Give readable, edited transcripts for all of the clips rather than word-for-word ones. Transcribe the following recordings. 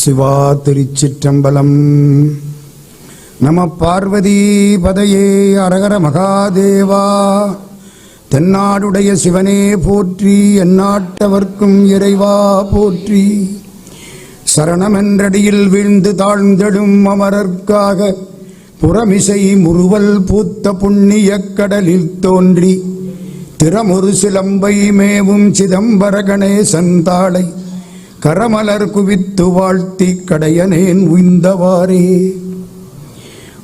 சிவா திருச்சிற்றம்பலம். நம பார்வதி பதையே அரகர மகாதேவா. தென்னாடுடைய சிவனே போற்றி, எந்நாட்டவர்க்கும் இறைவா போற்றி. சரணமென்றடியில் வீழ்ந்து தாழ்ந்தெடும் அமரர்க்காக புறமிசை முறுவல் பூத்த புண்ணிய கடலில் தோன்றி திறமொரு சிலம்பை மேவும் சிதம்பர கணேசன் தாளை கரமலர் குவித்து வாழ்த்தி கடையனேன் உய்ந்தவாறே.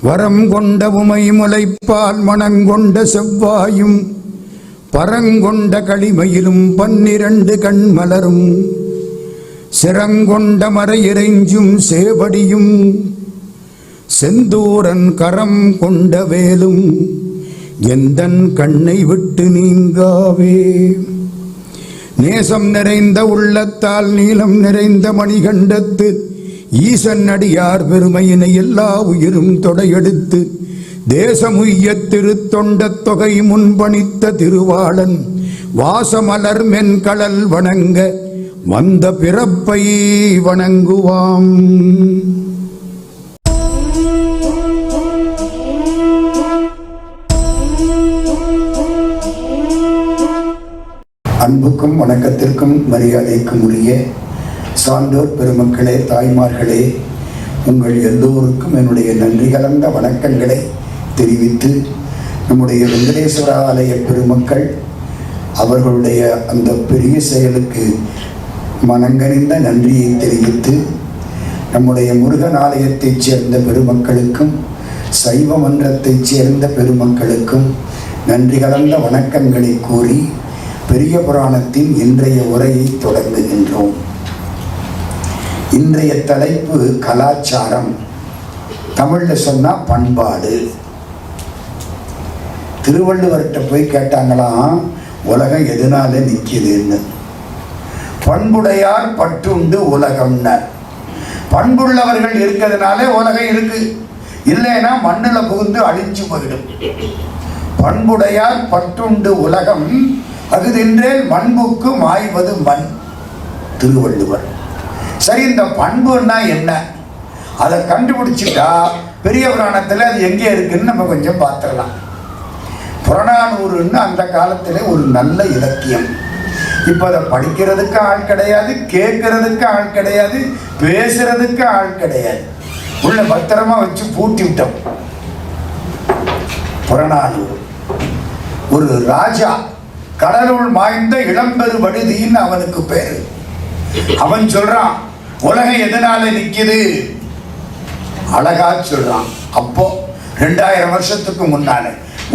வரம் கொண்ட உமை முளைப்பால் மணங்கொண்ட செவ்வாயும் பரங்கொண்ட களிமையிலும் 12 கண்மலரும் சிறங்கொண்ட மறையிறைஞ்சும் சேவடியும் செந்தூரன் கரம் கொண்ட வேலும் எந்தன் கண்ணை விட்டு நீங்காவே. நேசம் நிறைந்த உள்ளத்தால் நீளம் நிறைந்த மணிகண்டத்து ஈசன் அடியார் பெருமையினை எல்லா உயிரும் தொடையெடுத்து தேசமுய்ய திருத்தொண்ட தொகை முன்பணித்த திருவாளன் வாசமலர் மென்கடல் வணங்க வந்த பிறப்பை வணங்குவாம். அன்புக்கும் வணக்கத்திற்கும் மரியாதைக்கும் உரிய சான்றோர் பெருமக்களே, தாய்மார்களே, உங்கள் எல்லோருக்கும் என்னுடைய நன்றி கலந்த வணக்கங்களை தெரிவித்து, நம்முடைய வெங்கடேஸ்வர ஆலய பெருமக்கள் அவர்களுடைய அந்த பெரிய செயலுக்கு மனங்கனிந்த நன்றியை தெரிவித்து, நம்முடைய முருகன் ஆலயத்தைச் சேர்ந்த பெருமக்களுக்கும் சைவ மன்றத்தைச் சேர்ந்த பெருமக்களுக்கும் நன்றி கலந்த வணக்கங்களை கூறி பெரிய புராணத்தின் இன்றைய உரையை தொடங்குகின்றோம். இன்றைய தலைப்பு கலாச்சாரம். தமிழ்ல சொன்னா பண்பாடு. திருவள்ளுவர்கிட்ட போய் கேட்டாங்களாம், உலகம் எதனால நிற்கிதுன்னு. பண்புடையார் பற்றுண்டு உலகம்ன. பண்புள்ளவர்கள் இருக்கிறதுனால உலகம் இருக்கு, இல்லைன்னா மண்ணில் புகுந்து அழிஞ்சு போயிடும். பண்புடையார் பற்றுண்டு உலகம் அகுதென்றேல் மண்புக்கு மாய்வது மண். திருவள்ளுவர். சரி, இந்த பண்புன்னா என்ன, அதை கண்டுபிடிச்சிட்டா பெரிய புராணத்தில் அது எங்கே இருக்குன்னு நம்ம கொஞ்சம் பார்த்துடலாம். புறநானூறுன்னு அந்த காலத்தில் ஒரு நல்ல இலக்கியம். இப்போ அதை படிக்கிறதுக்கு ஆள் கிடையாது, கேட்கறதுக்கு ஆள் கிடையாது, பேசுறதுக்கு ஆள் கிடையாது. உள்ள பத்திரமா வச்சு பூட்டி விட்டோம். புறநானூறு. ஒரு ராஜா, கடலுள் மாய்ந்த இளம்பெரு வடுதின்னு அவனுக்கு பேரு. அவன் சொல்றான், உலகம் எதனால நிக்குது, அழகா சொல்றான். அப்போ 2000 வருஷத்துக்கு முன்னால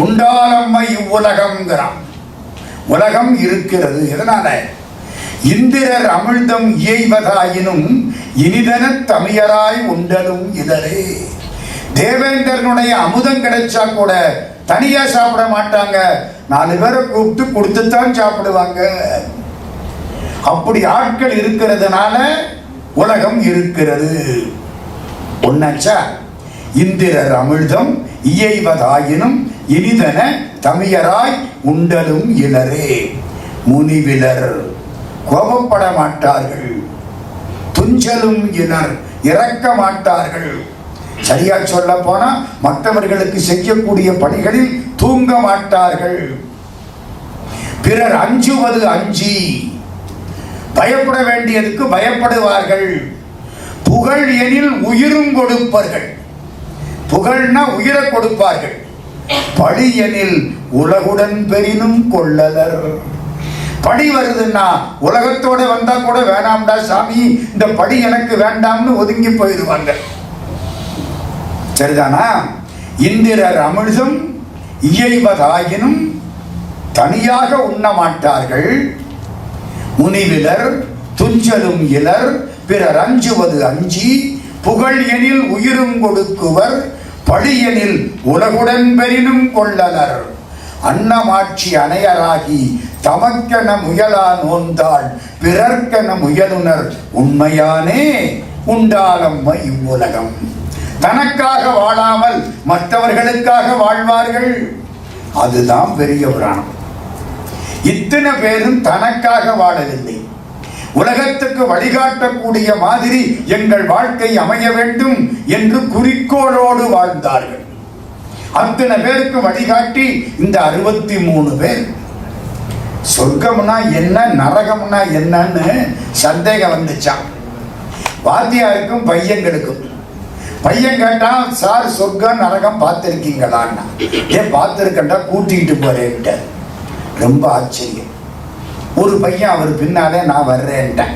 உண்டாலம்மை இவ்வுலகம்ங்கிறான். உலகம் இருக்கிறது எதனால? இந்திரர் அமிழ்தம் இயைவதாயினும் இனிதன தமியராய் உண்டலும் இதரே. தேவேந்திரனுடைய அமுதம் கிடைச்சா கூட தனியா சாப்பிட மாட்டாங்க, 4 பேரை கூப்பிட்டு கொடுத்துத்தான் சாப்பிடுவாங்க. அப்படி ஆட்கள் இருக்கிறதுனால உலகம் இருக்கிறது. ஒன்னாச்சா? இந்திரர் அமிழ்தம் இயைவதாயினும் இனிதன தமியராய் உண்டலும் இலரே. முனிவிலர் கோபப்பட மாட்டார்கள், துஞ்சலும் இனர் இறக்க மாட்டார்கள். சரியா சொல்ல போனா மற்றவர்களுக்கு செய்யக்கூடிய பணிகளில் தூங்க மாட்டார்கள். பிறர் அஞ்சுவது அஞ்சி, பயப்பட வேண்டியதுக்கு பயப்படுவார்கள். புகழ் எனில் உயிரும் கொடுப்பார்கள். புகழ்னா உயிரை கொடுப்பார்கள். பழி எனில் உலகுடன் பெரினும் கொள்ளலர். படி வருதுன்னா உலகத்தோட வந்தா கூட வேணாம்டா சாமி, இந்த படி எனக்கு வேண்டாம்னு ஒதுங்கி போயிடுவாங்க. சரிதானா? இந்திரர் அமிழ்தம் இயைவதாயினும் தனியாக உண்ண மாட்டார்கள். முனிவிலர் துஞ்சலும் இலர் பிறர் அஞ்சுவது அஞ்சி, புகழ் எனில் உயிரும் கொடுக்குவர், பழியெனில் உலகுடன் பெரினும் கொள்ளலர். அன்னமாட்சி அணையராகி தமக்கென முயலா நோந்தாள் பிறர்க்கென முயலுனர் உண்மையானே உண்டாலம்மை இவ்வுலகம். தனக்காக வாழாமல் மற்றவர்களுக்காக வாழ்வார்கள். அதுதான் பெரிய புராணம். இத்தனை பேரும் தனக்காக வாழவில்லை. உலகத்துக்கு வழிகாட்டக்கூடிய மாதிரி எங்கள் வாழ்க்கை அமைய வேண்டும் என்று குறிக்கோளோடு வாழ்ந்தார்கள். அத்தனை பேருக்கு வழிகாட்டி இந்த 63 பேர் சொர்க்கம்னா என்ன நரகம்னா என்னன்னு சந்தேகம் வந்துச்சான் வாத்தியாருக்கும் பையன்களுக்கும். பையன் கேட்டான், சார் சொர்க்கம் நரகம் பார்த்துருக்கீங்களான்னா. ஏன் பார்த்துருக்கண்டா கூட்டிகிட்டு போறேன்ட்ட. ரொம்ப ஆச்சரியம். ஒரு பையன் அவர் பின்னாலே நான் வர்றேன்ட்டேன்.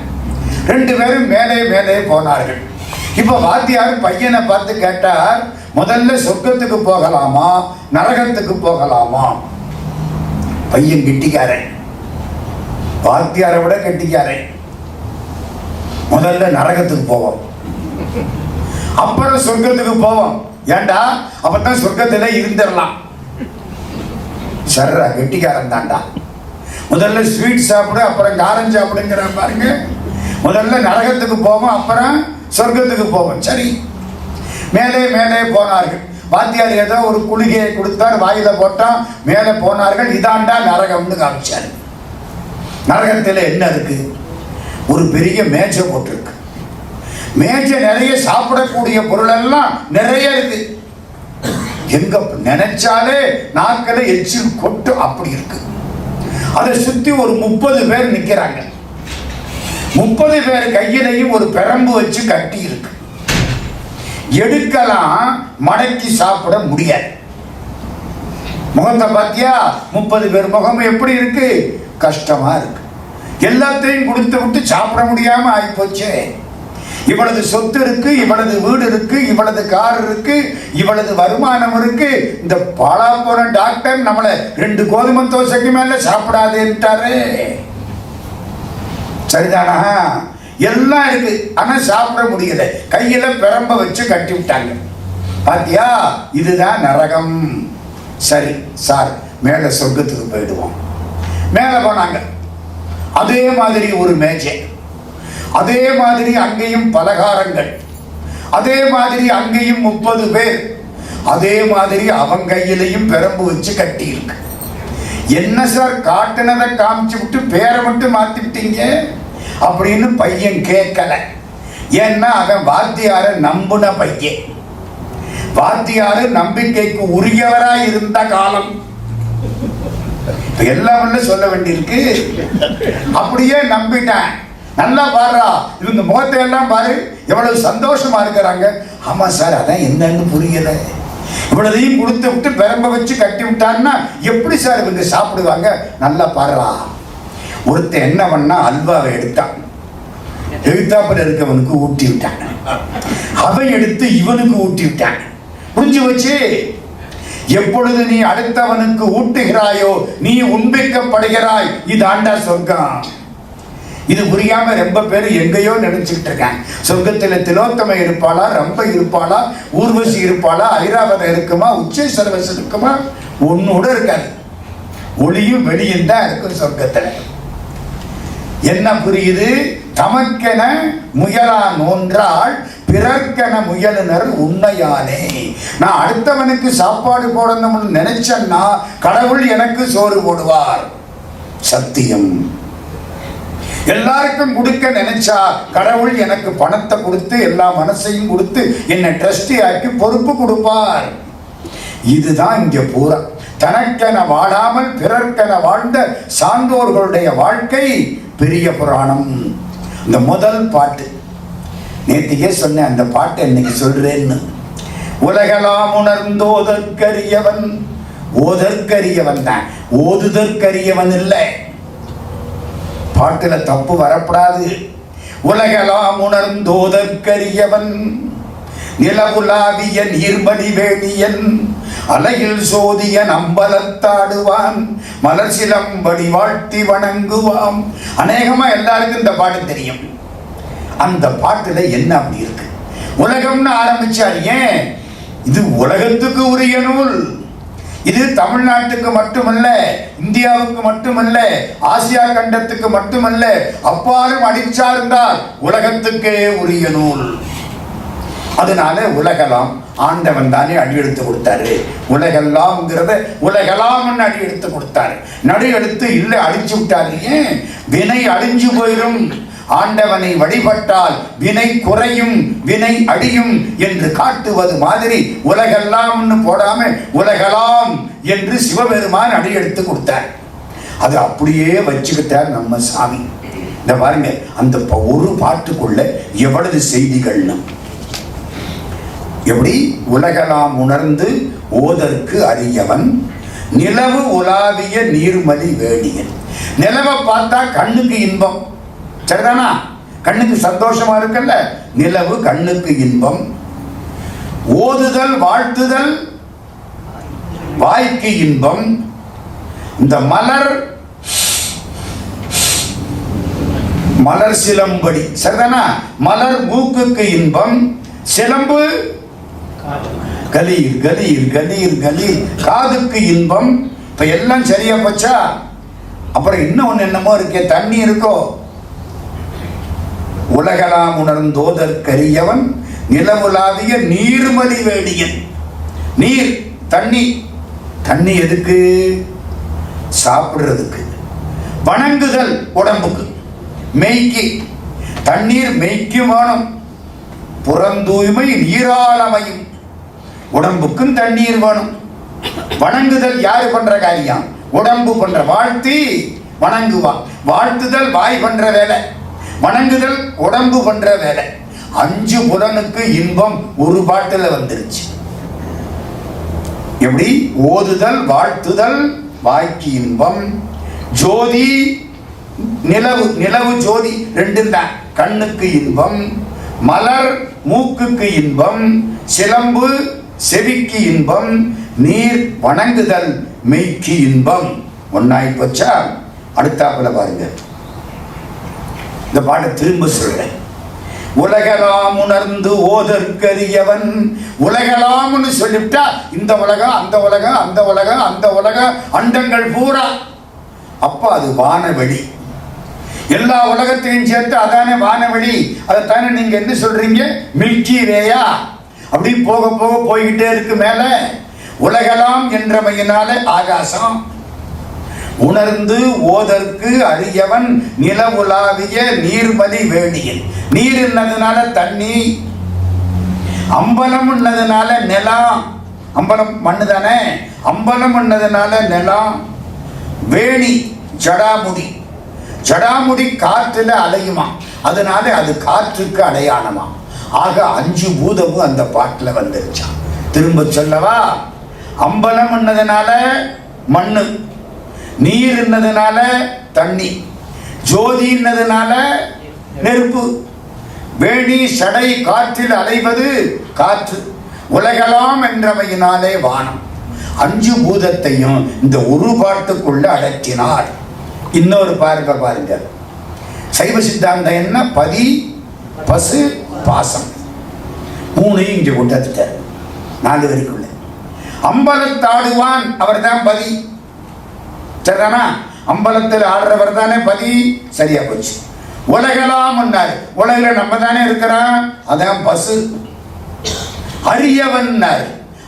2 பேரும் மேலே மேலே போனார்கள். இப்போ வாத்தியார் பையனை பார்த்து கேட்டார், முதல்ல சொர்க்கத்துக்கு போகலாமா நரகத்துக்கு போகலாமா? பையன் கெட்டிக்காரன், வாத்தியாரை விட கெட்டிக்காரன். முதல்ல நரகத்துக்கு போவோம், அப்புறம் சொர்க்கத்துக்கு போவோம். ஏண்டா அப்பதான் சொர்க்கத்துல இருந்துடலாம். சர்ரா கெட்டிக்காரன் தாண்டா. முதல்ல ஸ்வீட் சாப்பிடு அப்புறம் காரம் சாப்பிடுங்கிற பாருங்க. முதல்ல நரகத்துக்கு போவோம் அப்புறம் சொர்க்கத்துக்கு போவோம். சரி, மேலே மேலே போனார்கள். வாத்தியார் ஏதோ ஒரு குளிகையை கொடுத்தார், வாயில போட்டான், மேலே போனார்கள். இதாண்டா நரகம்னு காமிச்சாரு. நரகத்தில் என்ன இருக்கு? ஒரு பெரிய மேஜை போட்டிருக்கு. மேஜை நிறைய சாப்பிடக்கூடிய பொருள் எல்லாம் நிறைய இருக்கு. எங்க நினைச்சாலே நாக்கில எச்சில் கொட்டு அப்படி இருக்கு. அதை சுத்தி ஒரு 30 பேர் நிக்கிறாங்க. 30 பேர் கையிலையும் ஒரு பெரம்பு வச்சு கட்டி இருக்கு. எடுக்கலாம், மடக்கி சாப்பிட முடியாது. முகத்தை பார்த்தியா? 30 பேர் முகம் எப்படி இருக்கு? கஷ்டமா இருக்கு. எல்லாத்தையும் கொடுத்து விட்டு சாப்பிட முடியாம ஆயிப்போச்சே. இவ்வளவு சொத்து இருக்கு, இவ்வளவு வீடு இருக்கு, இவ்வளவு கார் இருக்கு, இவ்வளவு வருமானம் இருக்கு. இந்த பாலா போன டாக்டர் நம்மளை 2 கோதுமை தோசைக்கு மேல சாப்பிடாதேன்ட்டாரு. சரிதானா? எல்லாம் இருக்கு, ஆனா சாப்பிட முடியல. கையில பெரம்ப வச்சு கட்டி விட்டாங்க. பாத்தியா? இதுதான் நரகம். சரி சார், மேல சொர்க்கத்துக்கு போயிடுவோம். மேல போனாங்க. அதே மாதிரி ஒரு மேஜை, அதே மாதிரி அங்கேயும் பலகாரங்கள், அதே மாதிரி அங்கேயும் 30 பேர், அதே மாதிரி அவன் கையிலையும் பெரம்பு வச்சு கட்டி இருக்கு. என்ன சார் காட்டுனதை காமிச்சு விட்டு பேரை மட்டும் மாத்தி விட்டீங்க அப்படின்னு பையன் கேட்கல. ஏன்னா அவன் வாத்தியார நம்புன பையன். வாத்தியாரு நம்பிக்கைக்கு உரியவராய் இருந்த காலம். எல்லாம் சொல்ல வேண்டியிருக்கு. அப்படியே நம்பிட்டேன். நல்லா பாருடா, இவங்க முகத்தை எல்லாம் பாரு, எவ்வளவு சந்தோஷமா இருக்கிறாங்க. ஆமா சார், அதான் என்னன்னு புரியல. இவ்வளதையும் கொடுத்து விட்டு பெரம்ப வச்சு கட்டி விட்டான்னா எப்படி சார் இவங்க சாப்பிடுவாங்க? நல்லா பாருடா. ஒருத்தன் என்ன பண்ணா, அல்வாவை எடுத்தான், எழுத்தாப்புல இருக்கவனுக்கு ஊட்டி விட்டான். அவன் எடுத்து இவனுக்கு ஊட்டி விட்டான். புரிஞ்சு வச்சு, எப்பொழுது நீ அடுத்தவனுக்கு ஊட்டுகிறாயோ நீ உண்பிக்கப்படுகிறாய். இது ஆண்டா சொர்க்கம். இது புரியாம ரொம்ப பேர் எங்கேயோ நினைச்சுட்டு இருக்காங்க. சொர்க்கத்தில் திலோத்தமை இருப்பாளா, ரம்ப இருப்பாளா, ஊர்வசி இருப்பாளா, ஐராவதம் இருக்குமா, உச்சேஸ்வரவசம் இருக்குமா? ஒன்னோட இருக்காது. ஒளியும் வெளியும் தான் இருக்கும் சொர்க்கத்துல. என்ன புரியுது? தமக்கென முயலா நோன்றால் பிறர்க்கென முயலுனர் உண்மையானே. நான் அடுத்தவனுக்கு சாப்பாடு போடணும்னு நினைச்சேன்னா கடவுள் எனக்கு சோறு போடுவார். சத்தியம். எல்லாருக்கும் கொடுக்க நினைச்சா கடவுள் எனக்கு பணத்தை கொடுத்து எல்லா மனசையும் கொடுத்து என்னை ட்ரஸ்டி ஆக்கி பொறுப்பு கொடுப்பார். இதுதான் இங்க பூரா. தனக்கென வாழாமல் பிறர்க்கென வாழ்ந்த சான்றோர்களுடைய வாழ்க்கை பெரிய புராணம். இந்த முதல் பாட்டு நேற்றுக்கே சொன்னேன், அந்த பாட்டை இன்னைக்கு சொல்றேன்னு. உலகெல்லாம் உணர்ந்தோதற்கரியவன், ஓதற்கரியவன் தான், ஓதுதற்கரியவன் இல்லை. பாட்டுல தப்பு வரப்படாது. உலகெல்லாம் உணர்ந்தோதற்கரியவன், நிலவுலாவிய நீர்மணி வேணியன், அலையில் சோதியன் அம்பலத்தாடுவான், மலர் சிலம்படி வாழ்த்தி வணங்குவான். அநேகமா எல்லாருக்கும் இந்த பாட்டு தெரியும். அந்த பாட்டுல என்ன அப்படி இருக்கு? உலகம்னு ஆரம்பிச்சார். ஏன்? இது உலகத்துக்கு உரிய நூல். இது தமிழ்நாட்டுக்கு மட்டுமல்ல, இந்தியாவுக்கு மட்டுமல்ல, ஆசியா கண்டத்துக்கு மட்டுமல்ல, அப்பாலும் அடிச்சார்ந்தால் உலகத்துக்கே உரிய நூல். அதனால உலகலாம் ஆண்டவன் தானே அடி எடுத்து கொடுத்தாரு. உலகெல்லாம்ங்கிறத உலகெல்லாம் அடி எடுத்து கொடுத்தாரு. நடு எடுத்து இல்லை அடிச்சு விட்டாரு. ஏன்? வினை அழிஞ்சு போயிடும். ஆண்டவனை வழிபட்டால் வினை குறையும் வினை அடியும் என்று காட்டுவது மாதிரி உலகெல்லாம் போடாம உலகலாம் என்று சிவபெருமான் அடி எடுத்து கொடுத்தார். அது அப்படியே வச்சுக்கிட்டார் நம்ம சாமி. இந்த பாருங்க, அந்த ஒரு பாட்டுக்குள்ள எவ்வளவு செய்திகள்னு. எப்படி உலகலாம் உணர்ந்து ஓதற்கு அறியவன் நிலவு உலாவிய நீர்மலி வேடியன். நிலவை பார்த்தா கண்ணுக்கு இன்பம், சரிதானா? கண்ணுக்கு சந்தோஷமா இருக்குல்ல, நிலவு கண்ணுக்கு இன்பம். ஓதுதல் வாழ்த்துதல் வாய்க்கு இன்பம். இந்த மலர் சிலம்படி, சரிதானா? மலர் மூக்குக்கு இன்பம், சிலம்பு கலீர் கலீர் கலீர் கலீர் காதுக்கு இன்பம். இப்ப எல்லாம் சரியா போச்சா? அப்புறம் இன்னொன்னு என்னமோ இருக்கே, தண்ணி இருக்கோ. உலகலாம் உணர்ந்தோதற்கரியவன் நிலவுலாவிய நீர்மலி வேடியன். நீர் தண்ணி. தண்ணி எதுக்கு? சாப்பிடுறதுக்கு. வணங்குதல் உடம்புக்கு, மெய்க்கு. தண்ணீர் மெய்க்கு வேணும். புறந்தூய்மை நீராளமையும். உடம்புக்கும் தண்ணீர் வேணும். வணங்குதல் யாரு பண்ற காரியம்? உடம்பு பண்ற. வாழ்த்தி வணங்குவான். வாழ்த்துதல் வாய் பண்ற வேலை, வணங்குதல் உடம்பு பண்ற வேலை. 5 புலனுக்கு இன்பம் ஒரு பாட்டுல வந்துருச்சு. எப்படி? ஓதுதல் வாழ்த்துதல் வாய்க்கு இன்பம். ஜோதி நிலவு, நிலவு ஜோதி ரெண்டும் தான். கண்ணுக்கு இன்பம். மலர் மூக்குக்கு இன்பம். சிலம்பு செவிக்கு இன்பம். நீர் வணங்குதல் மெய்க்கு இன்பம். ஒன்னாய் போச்சா? அடுத்தாப்புல பாருங்க, இந்த பாட்டை திரும்ப சொல்றேன். உலகலாம் உணர்ந்து ஓதற்கரியவன். உலகலாம்னு சொல்லிவிட்டா இந்த உலகம் அந்த உலகம் அந்த உலகம் அந்த உலகம் அண்டங்கள் பூரா. அப்ப அது வானவெளி. எல்லா உலகத்தையும் சேர்த்து அதானே வானவெளி. அதைத்தானே நீங்க என்ன சொல்றீங்க? மில்கி வேயா. அப்படி போக போக போய்கிட்டே இருக்கு மேல. உலகலாம் என்றமையினால ஆகாசம். உணர்ந்து ஓதற்கு அறியவன் நிலவுலாவிய நீர்மலி வேடியன். நீர் என்னதுனால தண்ணி, அம்பலம் என்னதுனால நிலம். அம்பலம் மண்ணு தானே, அம்பலம் என்னதுனால நிலம். வேணி ஜடாமுடி. ஜடாமுடி காற்றுல அலையுமா, அதனால அது காற்றுக்கு அடையாளமா. ஆக 5 பூதமும் அந்த பாட்டுல வந்துருச்சான். திரும்ப சொல்லவா? அம்பலம் என்னதுனால மண்ணு, நீர் என்னதுனால தண்ணி, ஜோதி என்னதுனால நெருப்பு, வேணி சடை காற்றில் அலைவது காற்று, உலகலாம் என்றவையினாலே வானம். 5 பூதத்தையும் இந்த ஒரு பாட்டுக்குள்ள அடக்கினார். இன்னொரு பாருங்க, சைவ சித்தாந்தம் என்ன? பதி பசு பாசம் 3 இங்க கொண்டாந்துட்டார் 4 வரைக்குள்ள. அம்பலத்தாடுவான் அவர் தான் பதி, சரிதானா? அம்பலத்தில் ஆடுறவர் தானே பதி. சரியா போச்சு. உலகலாம் என்னாரு, உலகில நம்ம தானே இருக்கிறோம், அதான் பசு. அரியவன்,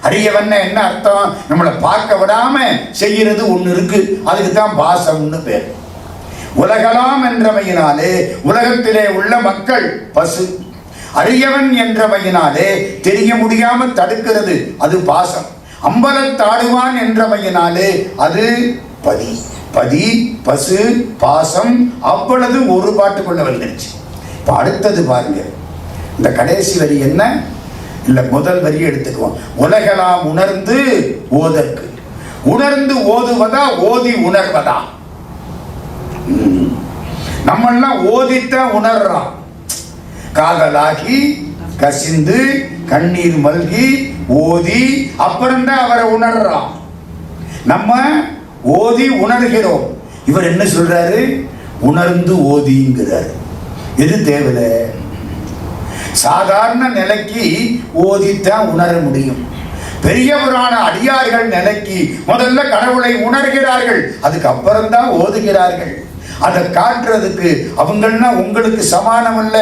அரியவன் என்ன அர்த்தம்? நம்மளை பார்க்க விடாம செய்யறது ஒண்ணு இருக்கு, அதுக்கு தான் பாசம்னு பேர். உலகலாம் என்றவையினாலே உலகத்திலே உள்ள மக்கள் பசு. அரியவன் என்றவையினாலே தெரிய முடியாம தடுக்கிறது, அது பாசம். அம்பலத்தாடுவான் என்றவையினாலே அது பதி. பதி பசு பாசம் அவ்வளவு ஒரு பாட்டுக்குள்ள வந்துருச்சு. இப்ப அடுத்தது பாருங்க, இந்த கடைசி வரி என்ன? இல்ல முதல் வரி எடுத்துக்குவோம். உலகலாம் உணர்ந்து ஓதற்கு. உணர்ந்து ஓதுவதா ஓதி உணர்வதா? நம்மெல்லாம் ஓதித்தான் உணர்றோம். காதலாகி கசிந்து கண்ணீர் மல்கி ஓதி அப்புறம்தான் அவரை உணர்றோம். நம்ம ஓதி உணர்கிறோம். இவர் என்ன சொல்றாரு? உணர்ந்து ஓதிங்கிறார். எது தேவையில்ல? சாதாரண நிலைக்கு ஓதித்தான் உணர முடியும். பெரியவரான அடியார்கள் நிலைக்கு முதல்ல கடவுளை உணர்கிறார்கள், அதுக்கு அப்புறம்தான் ஓதுகிறார்கள். அதை காட்டுறதுக்கு அவங்கன்னா உங்களுக்கு சமானம் அல்ல,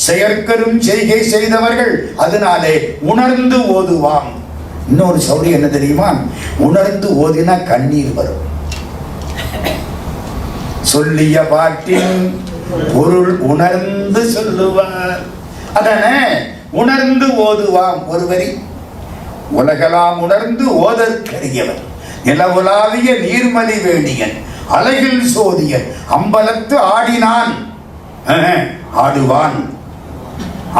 செயற்கரும் செய்கை செய்தவர்கள். அதனாலே உணர்ந்து ஓதுவான். இன்னொரு சௌரி என்ன தெரியுமா? உணர்ந்து ஓதினா கண்ணீர் வரும். சொல்லிய பாட்டின் பொருள் உணர்ந்து சொல்லுவார். அதானே உணர்ந்து ஓதுவாம் ஒரு வரி. உலகலாம் உணர்ந்து ஓதற்கரியவர் நிலவுலாவிய நீர்மலி வேணியன் அலையில் சோதியன் அம்பலத்து ஆடினான். ஆடுவான்.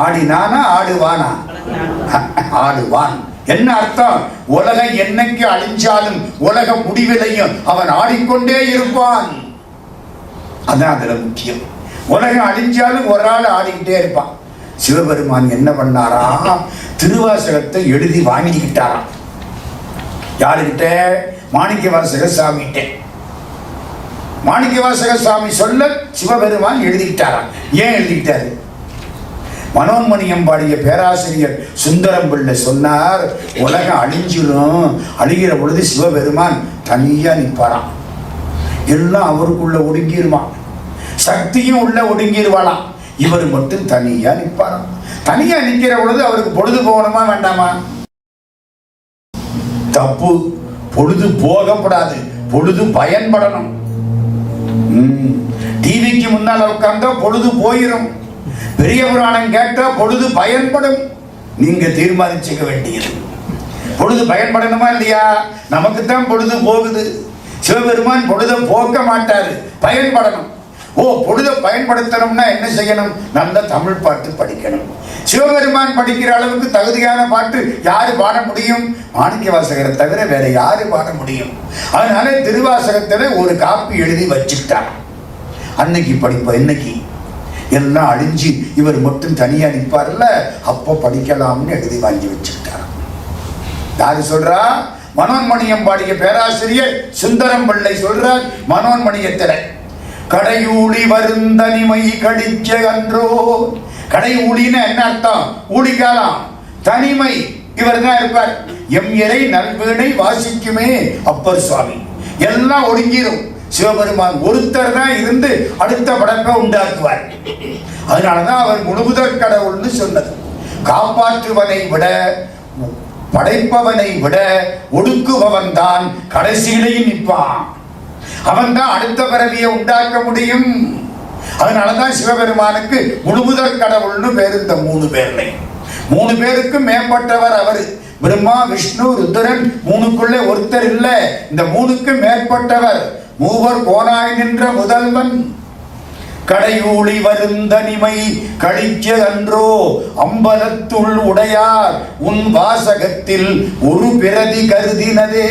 ஆடினானா ஆடுவானா? ஆடுவான். என்ன அர்த்தம்? உலகம் என்னைக்கு அழிஞ்சாலும் உலக முடிவிலையும் அவன் ஆடிக்கொண்டே இருப்பான். அதான் அதுல முக்கியம். உலகம் அழிஞ்சாலும் ஒரு ஆள் ஆடிக்கிட்டே இருப்பான். சிவபெருமான் என்ன பண்ணாரா? திருவாசகத்தை எழுதி வாங்கிக்கிட்டாராம். யாருகிட்ட? மாணிக்கவாசக சாமிகிட்ட. மாணிக்கவாசக சாமி சொல்ல சிவபெருமான் எழுதிக்கிட்டாராம். ஏன் எழுதிக்கிட்டாரு? மனோன்மணியம் பாடிய பேராசிரியர் சுந்தரம் பிள்ளை சொன்னார், உலகம் அழிஞ்சிடும், அழிகிற பொழுது சிவபெருமான் தனியா நிற்பாராம். எல்லாம் அவருக்குள்ள ஒடுங்கிருவான், சக்தியும் உள்ள ஒடுங்கிருவாளாம். இவர் மட்டும் தனியா நிற்பாராம். தனியா நிற்கிற பொழுது அவருக்கு பொழுது போகணுமா வேண்டாமா? தப்பு. பொழுது போகப்படாது, பொழுது பயன்படணும். டிவிக்கு முன்னால் உட்கார்ந்தா பொழுது போயிடும். பெரிய புராணம் கேட்டா பொழுது பயன்படும். நீங்க தீர்மானிச்சுக்க வேண்டியது. பொழுது பயன்படணுமா இல்லையா? நமக்கு தான் பொழுது போகுது. சிவபெருமான் பொழுதை போக்க மாட்டாரு, பயன்படணும். பொழுதை பயன்படுத்தணும்னா என்ன செய்யணும்? நல்ல தமிழ் பாட்டு படிக்கணும். சிவபெருமான் படிக்கிற அளவுக்கு தகுதியான பாட்டு யாரு பாட முடியும்? மாணிக்கவாசகரை தவிர வேற யாரு பாட முடியும்? அதனால திருவாசகத்துல ஒரு காப்பி எழுதி வச்சுட்டார். அன்னைக்கு படிப்போம். இன்னைக்கு எல்லாம் அழிஞ்சு இவர் மட்டும் தனியா நிற்பார்ல, அப்போ படிக்கலாம்னு எழுதி வாங்கி வச்சுக்கிட்டார். யாரு சொல்றா? மனோன்மணியம் பாடிய பேராசிரியர் சுந்தரம் பிள்ளை சொல்றார். மனோன்மணியத்தில கடையூழி வருந்தனிமை கடிச்ச அன்றோ. கடை ஊழின்னு என்ன அர்த்தம்? ஊழிக்காலம், தனிமை. இவர் தான் இருப்பார். எம் இறை நல்வீணை வாசிக்குமே அப்பர் சுவாமி. எல்லாம் ஒடுங்கிடும். சிவபெருமான் ஒருத்தர் தான் இருந்து அடுத்த படைப்பை உண்டாக்குவார். அதனாலதான் அவர் முழுமுதற் கடவுள்னு சொன்னது. காப்பாற்றுவனை விட படைப்பவனை விட ஒடுக்குபவன் தான் கடைசியிலையும் நிற்பான். அவன் தான் அடுத்த பிறவியை உண்டாக்க முடியும். அதனாலதான் சிவபெருமானுக்கு முழுமுதற் கடவுள்னு பேரு. இந்த 3 பேர்ல 3 பேருக்கும் மேம்பட்டவர் அவரு. பிரம்மா, விஷ்ணு, ருத்ரன். 3க்குள்ளே ஒருத்தர் இல்ல, இந்த 3க்கும் மேற்பட்டவர். மூவர் கோனாய் நின்ற முதல்வன். கடையூழி வருந்தனிமை கழிக்க அன்றோ அம்பலத்துள் உடையார் உன் வாசகத்தில் ஒரு பிரதி கருதினதே.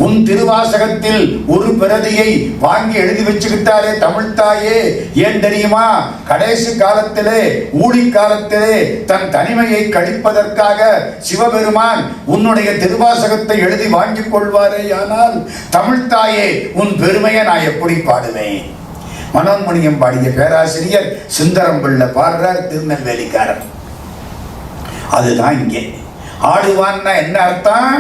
உன் திருவாசகத்தில் ஒரு பிரதியை வாங்கி எழுதி வச்சுக்கிட்டாரே தமிழ் தாயே. ஏன் தெரியுமா? கடைசி காலத்திலே, ஊழி காலத்திலே தன் தனிமையை கழிப்பதற்காக சிவபெருமான் உன்னுடைய திருவாசகத்தை எழுதி வாங்கிக் கொள்வாரே. ஆனால் தமிழ் தாயே, உன் பெருமையை நான் எப்படி பாடுவேன்? மனோன்மணியம் பாடிய பேராசிரியர் சுந்தரம் பிள்ளை பாடுறார், திருநெல்வேலிக்காரர். அதுதான் இங்கே. ஆடுவான்னா என்ன அர்த்தம்?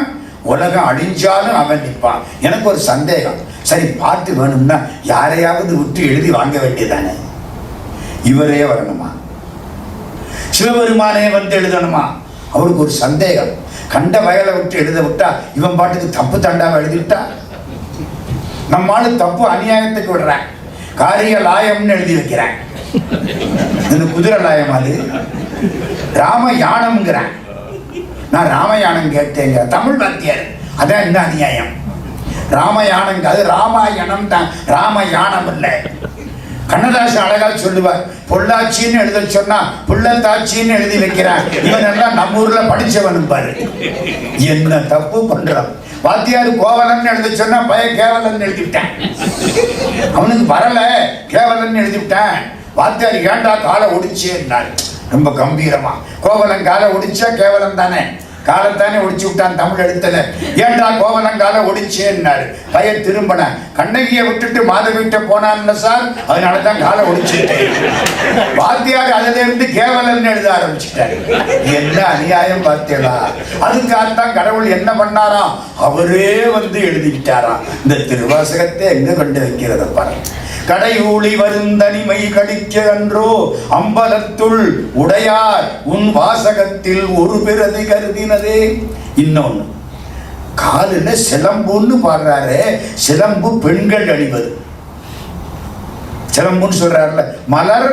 உலகம் அழிஞ்சாலும் அவன் நிற்பான். எனக்கு ஒரு சந்தேகம். சரி, பாட்டு வேணும்னா யாரையாவது விட்டு எழுதி வாங்க வேண்டியதானே? இவரே வரணுமா? சிவபெருமானே வந்து எழுதணுமா? அவருக்கு ஒரு சந்தேகம். கண்ட வயலை விட்டு எழுத விட்டா இவன் பாட்டுக்கு தப்பு தண்டாவை எழுதிவிட்டா நம்மால தப்பு அநியாயத்துக்கு விடுறேன். காரிய லாயம்னு எழுதி வைக்கிறேன். இந்த குதிரை லாயம் அது ராம யானம்ங்கிறேன். நான் ராமயானம் கேட்டேங்க, தமிழ் வாத்தியார். அதான் என்ன அநியாயம்? ராமயானம், அது ராமாயணம் தான், ராமயானம் இல்லை. கண்ணதாசன் அழகா சொல்லுவார், பொள்ளாச்சின்னு எழுத சொன்னா புள்ளத்தாச்சின்னு எழுதி வைக்கிறான். இவன் எல்லாம் நம்ம ஊர்ல படிச்சவனும் பாரு. என்ன தப்பு பண்றான்? வாத்தியார் கோவலன் எழுத சொன்னா பய கேவலன் எழுதிவிட்டான். அவனுக்கு வரல, கேவலன் எழுதிவிட்டான். வாத்தியார் ஏண்டா காலை ஒடிச்சு என்றார் ரொம்ப கம்பீரமா. கோவலன் காலை ஒடிச்சா கேவலம் தானே, காலத்தானே ஒடிச்சு விட்டான் தமிழ் எழுத்துல. ஏண்டா கோவலன் காலை ஒடிச்சேன்னாரு. பையன் திரும்பின, கண்ணகியை விட்டுட்டு மாதவிட்ட போனான்ல சார், அதனாலதான் காலை ஒடிச்சுட்டேன். வாத்தியார் அதுல இருந்து கேவலன் எழுத ஆரம்பிச்சுட்டாரு. என்ன அநியாயம் பார்த்தீங்களா? அதுக்காகத்தான் கடவுள் என்ன பண்ணாராம்? அவரே வந்து எழுதிக்கிட்டாராம். இந்த திருவாசகத்தை எங்க கொண்டு வைக்கிறத பாருங்க. கடையூழி வருந்தனிமை கடிக்க அன்றோ அம்பலத்துள் உடையார் உன் வாசகத்தில் ஒரு பிரதி கருதினதே. இன்னொன்னு, காலில் சிலம்புன்னு பாடுறாரு. சிலம்பு பெண்கள் அணிவது. சிலம்புன்னு சொல்றாருல, மலர்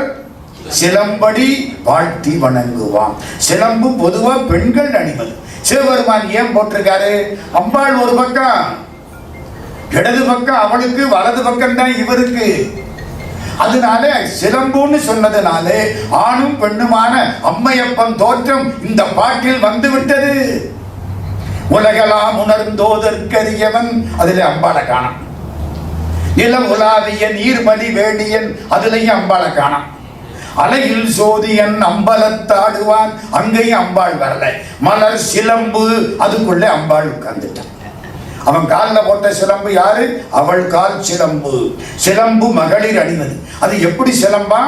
சிலம்படி வாழ்த்தி வணங்குவான். சிலம்பு பொதுவா பெண்கள் அணிவது. சிவபெருமான் ஏன் போட்டிருக்காரு? அம்பாள் ஒரு பக்கம், இடது பக்கம் அவளுக்கு, வலது பக்கம் தான் இவருக்கு. அதனால சிலம்புன்னு சொன்னதுனால ஆணும் பெண்ணுமான அம்மையப்பன் தோற்றம் இந்த பாட்டில் வந்து விட்டது. உலகெல்லாம் உணர்ந்தோதற்கரியவன், அதிலே அம்பாளை காணம். நிலம் உலாவிய நீர்மலி வேடியன், அதுலயும் அம்பாளை காணம். அலையில் சோதியன் அம்பலத்தாடுவான், அங்கேயும் அம்பாள் வரல. மலர் சிலம்பு, அதுக்குள்ள அம்பாள் உட்கார்ந்துட்டான். அவன் காலில் போட்ட சிலம்பு யாரு? அவள் கால் சிலம்பு. சிலம்பு மகளிர் அணிவது. அது எப்படி சிலம்பா?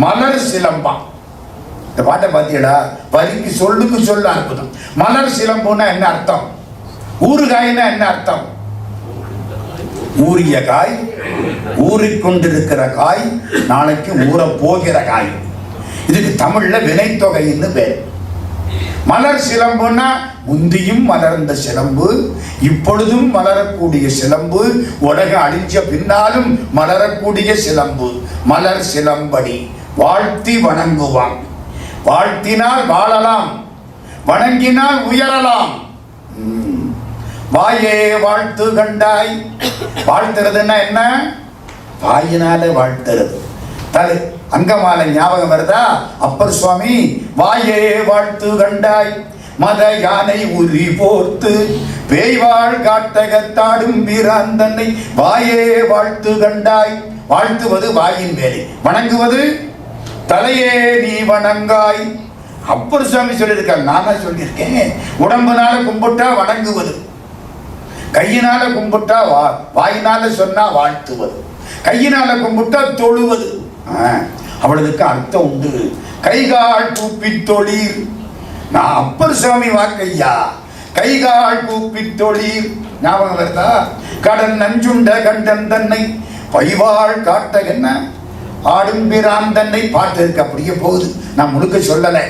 மலர் சிலம்பா. இந்த பாட்டை பார்த்தீங்களா? வரிக்கு சொல்லுக்கு சொல்ல அற்புதம். மலர் சிலம்புன்னா என்ன அர்த்தம்? ஊறுகாய்னா என்ன அர்த்தம்? ஊறிய காய், ஊறிக்கொண்டிருக்கிற காய், நாளைக்கு ஊற போகிற காய். இதுக்கு தமிழ்ல வினைத்தொகைன்னு பேர். மலர் சிலம்புன்னா முந்தியும் மலர்ந்த சிலம்பு, இப்பொழுதும் மலரக்கூடிய சிலம்பு, உலகம் அழிஞ்ச பின்னாலும் மலரக்கூடிய சிலம்பு. மலர் சிலம்படி வாழ்த்தி வணங்குவான். வாழ்த்தினால் வாழலாம், வணங்கினால் உயரலாம். வாயே வாழ்த்து கண்டாய். வாழ்த்துறதுன்னா என்ன? வாயினால வாழ்த்துறது. தலை அங்கமாலை ஞாபகம் வருதா? அப்பர் சுவாமி வாயே வாழ்த்து கண்டாய், மத யானை உரி போர்த்து பேய்வாள் காட்டகத்தாடும் வீராந்தனை வாயே வாழ்த்து கண்டாய். வாழ்த்துவது வாயின் வேலை, வணங்குவது தலையே நீ வணங்காய். அப்பர் சுவாமி சொல்லியிருக்காங்க, நானா சொல்லியிருக்கேன். உடம்புனால கும்பிட்டா வணங்குவது, கையினால கும்பிட்டா வாயினால சொன்னா வாழ்த்துவது, கையினால கும்பிட்டா தொழுவது. அவளுக்கு அர்த்தம் உண்டு. கைகால் கூப்பி தொழில். நான் அப்பர் சுவாமி வாக்கையா. கைகால் கூப்பி தொழில் ஞாபகம் வருதா? கடன் நஞ்சுண்ட கண்டன் தன்னை பைவாள் காட்ட என்ன ஆடும் பிரான் தன்னை பாட்டு இருக்கு, அப்படியே போகுது. நான் முழுக்க சொல்லலை.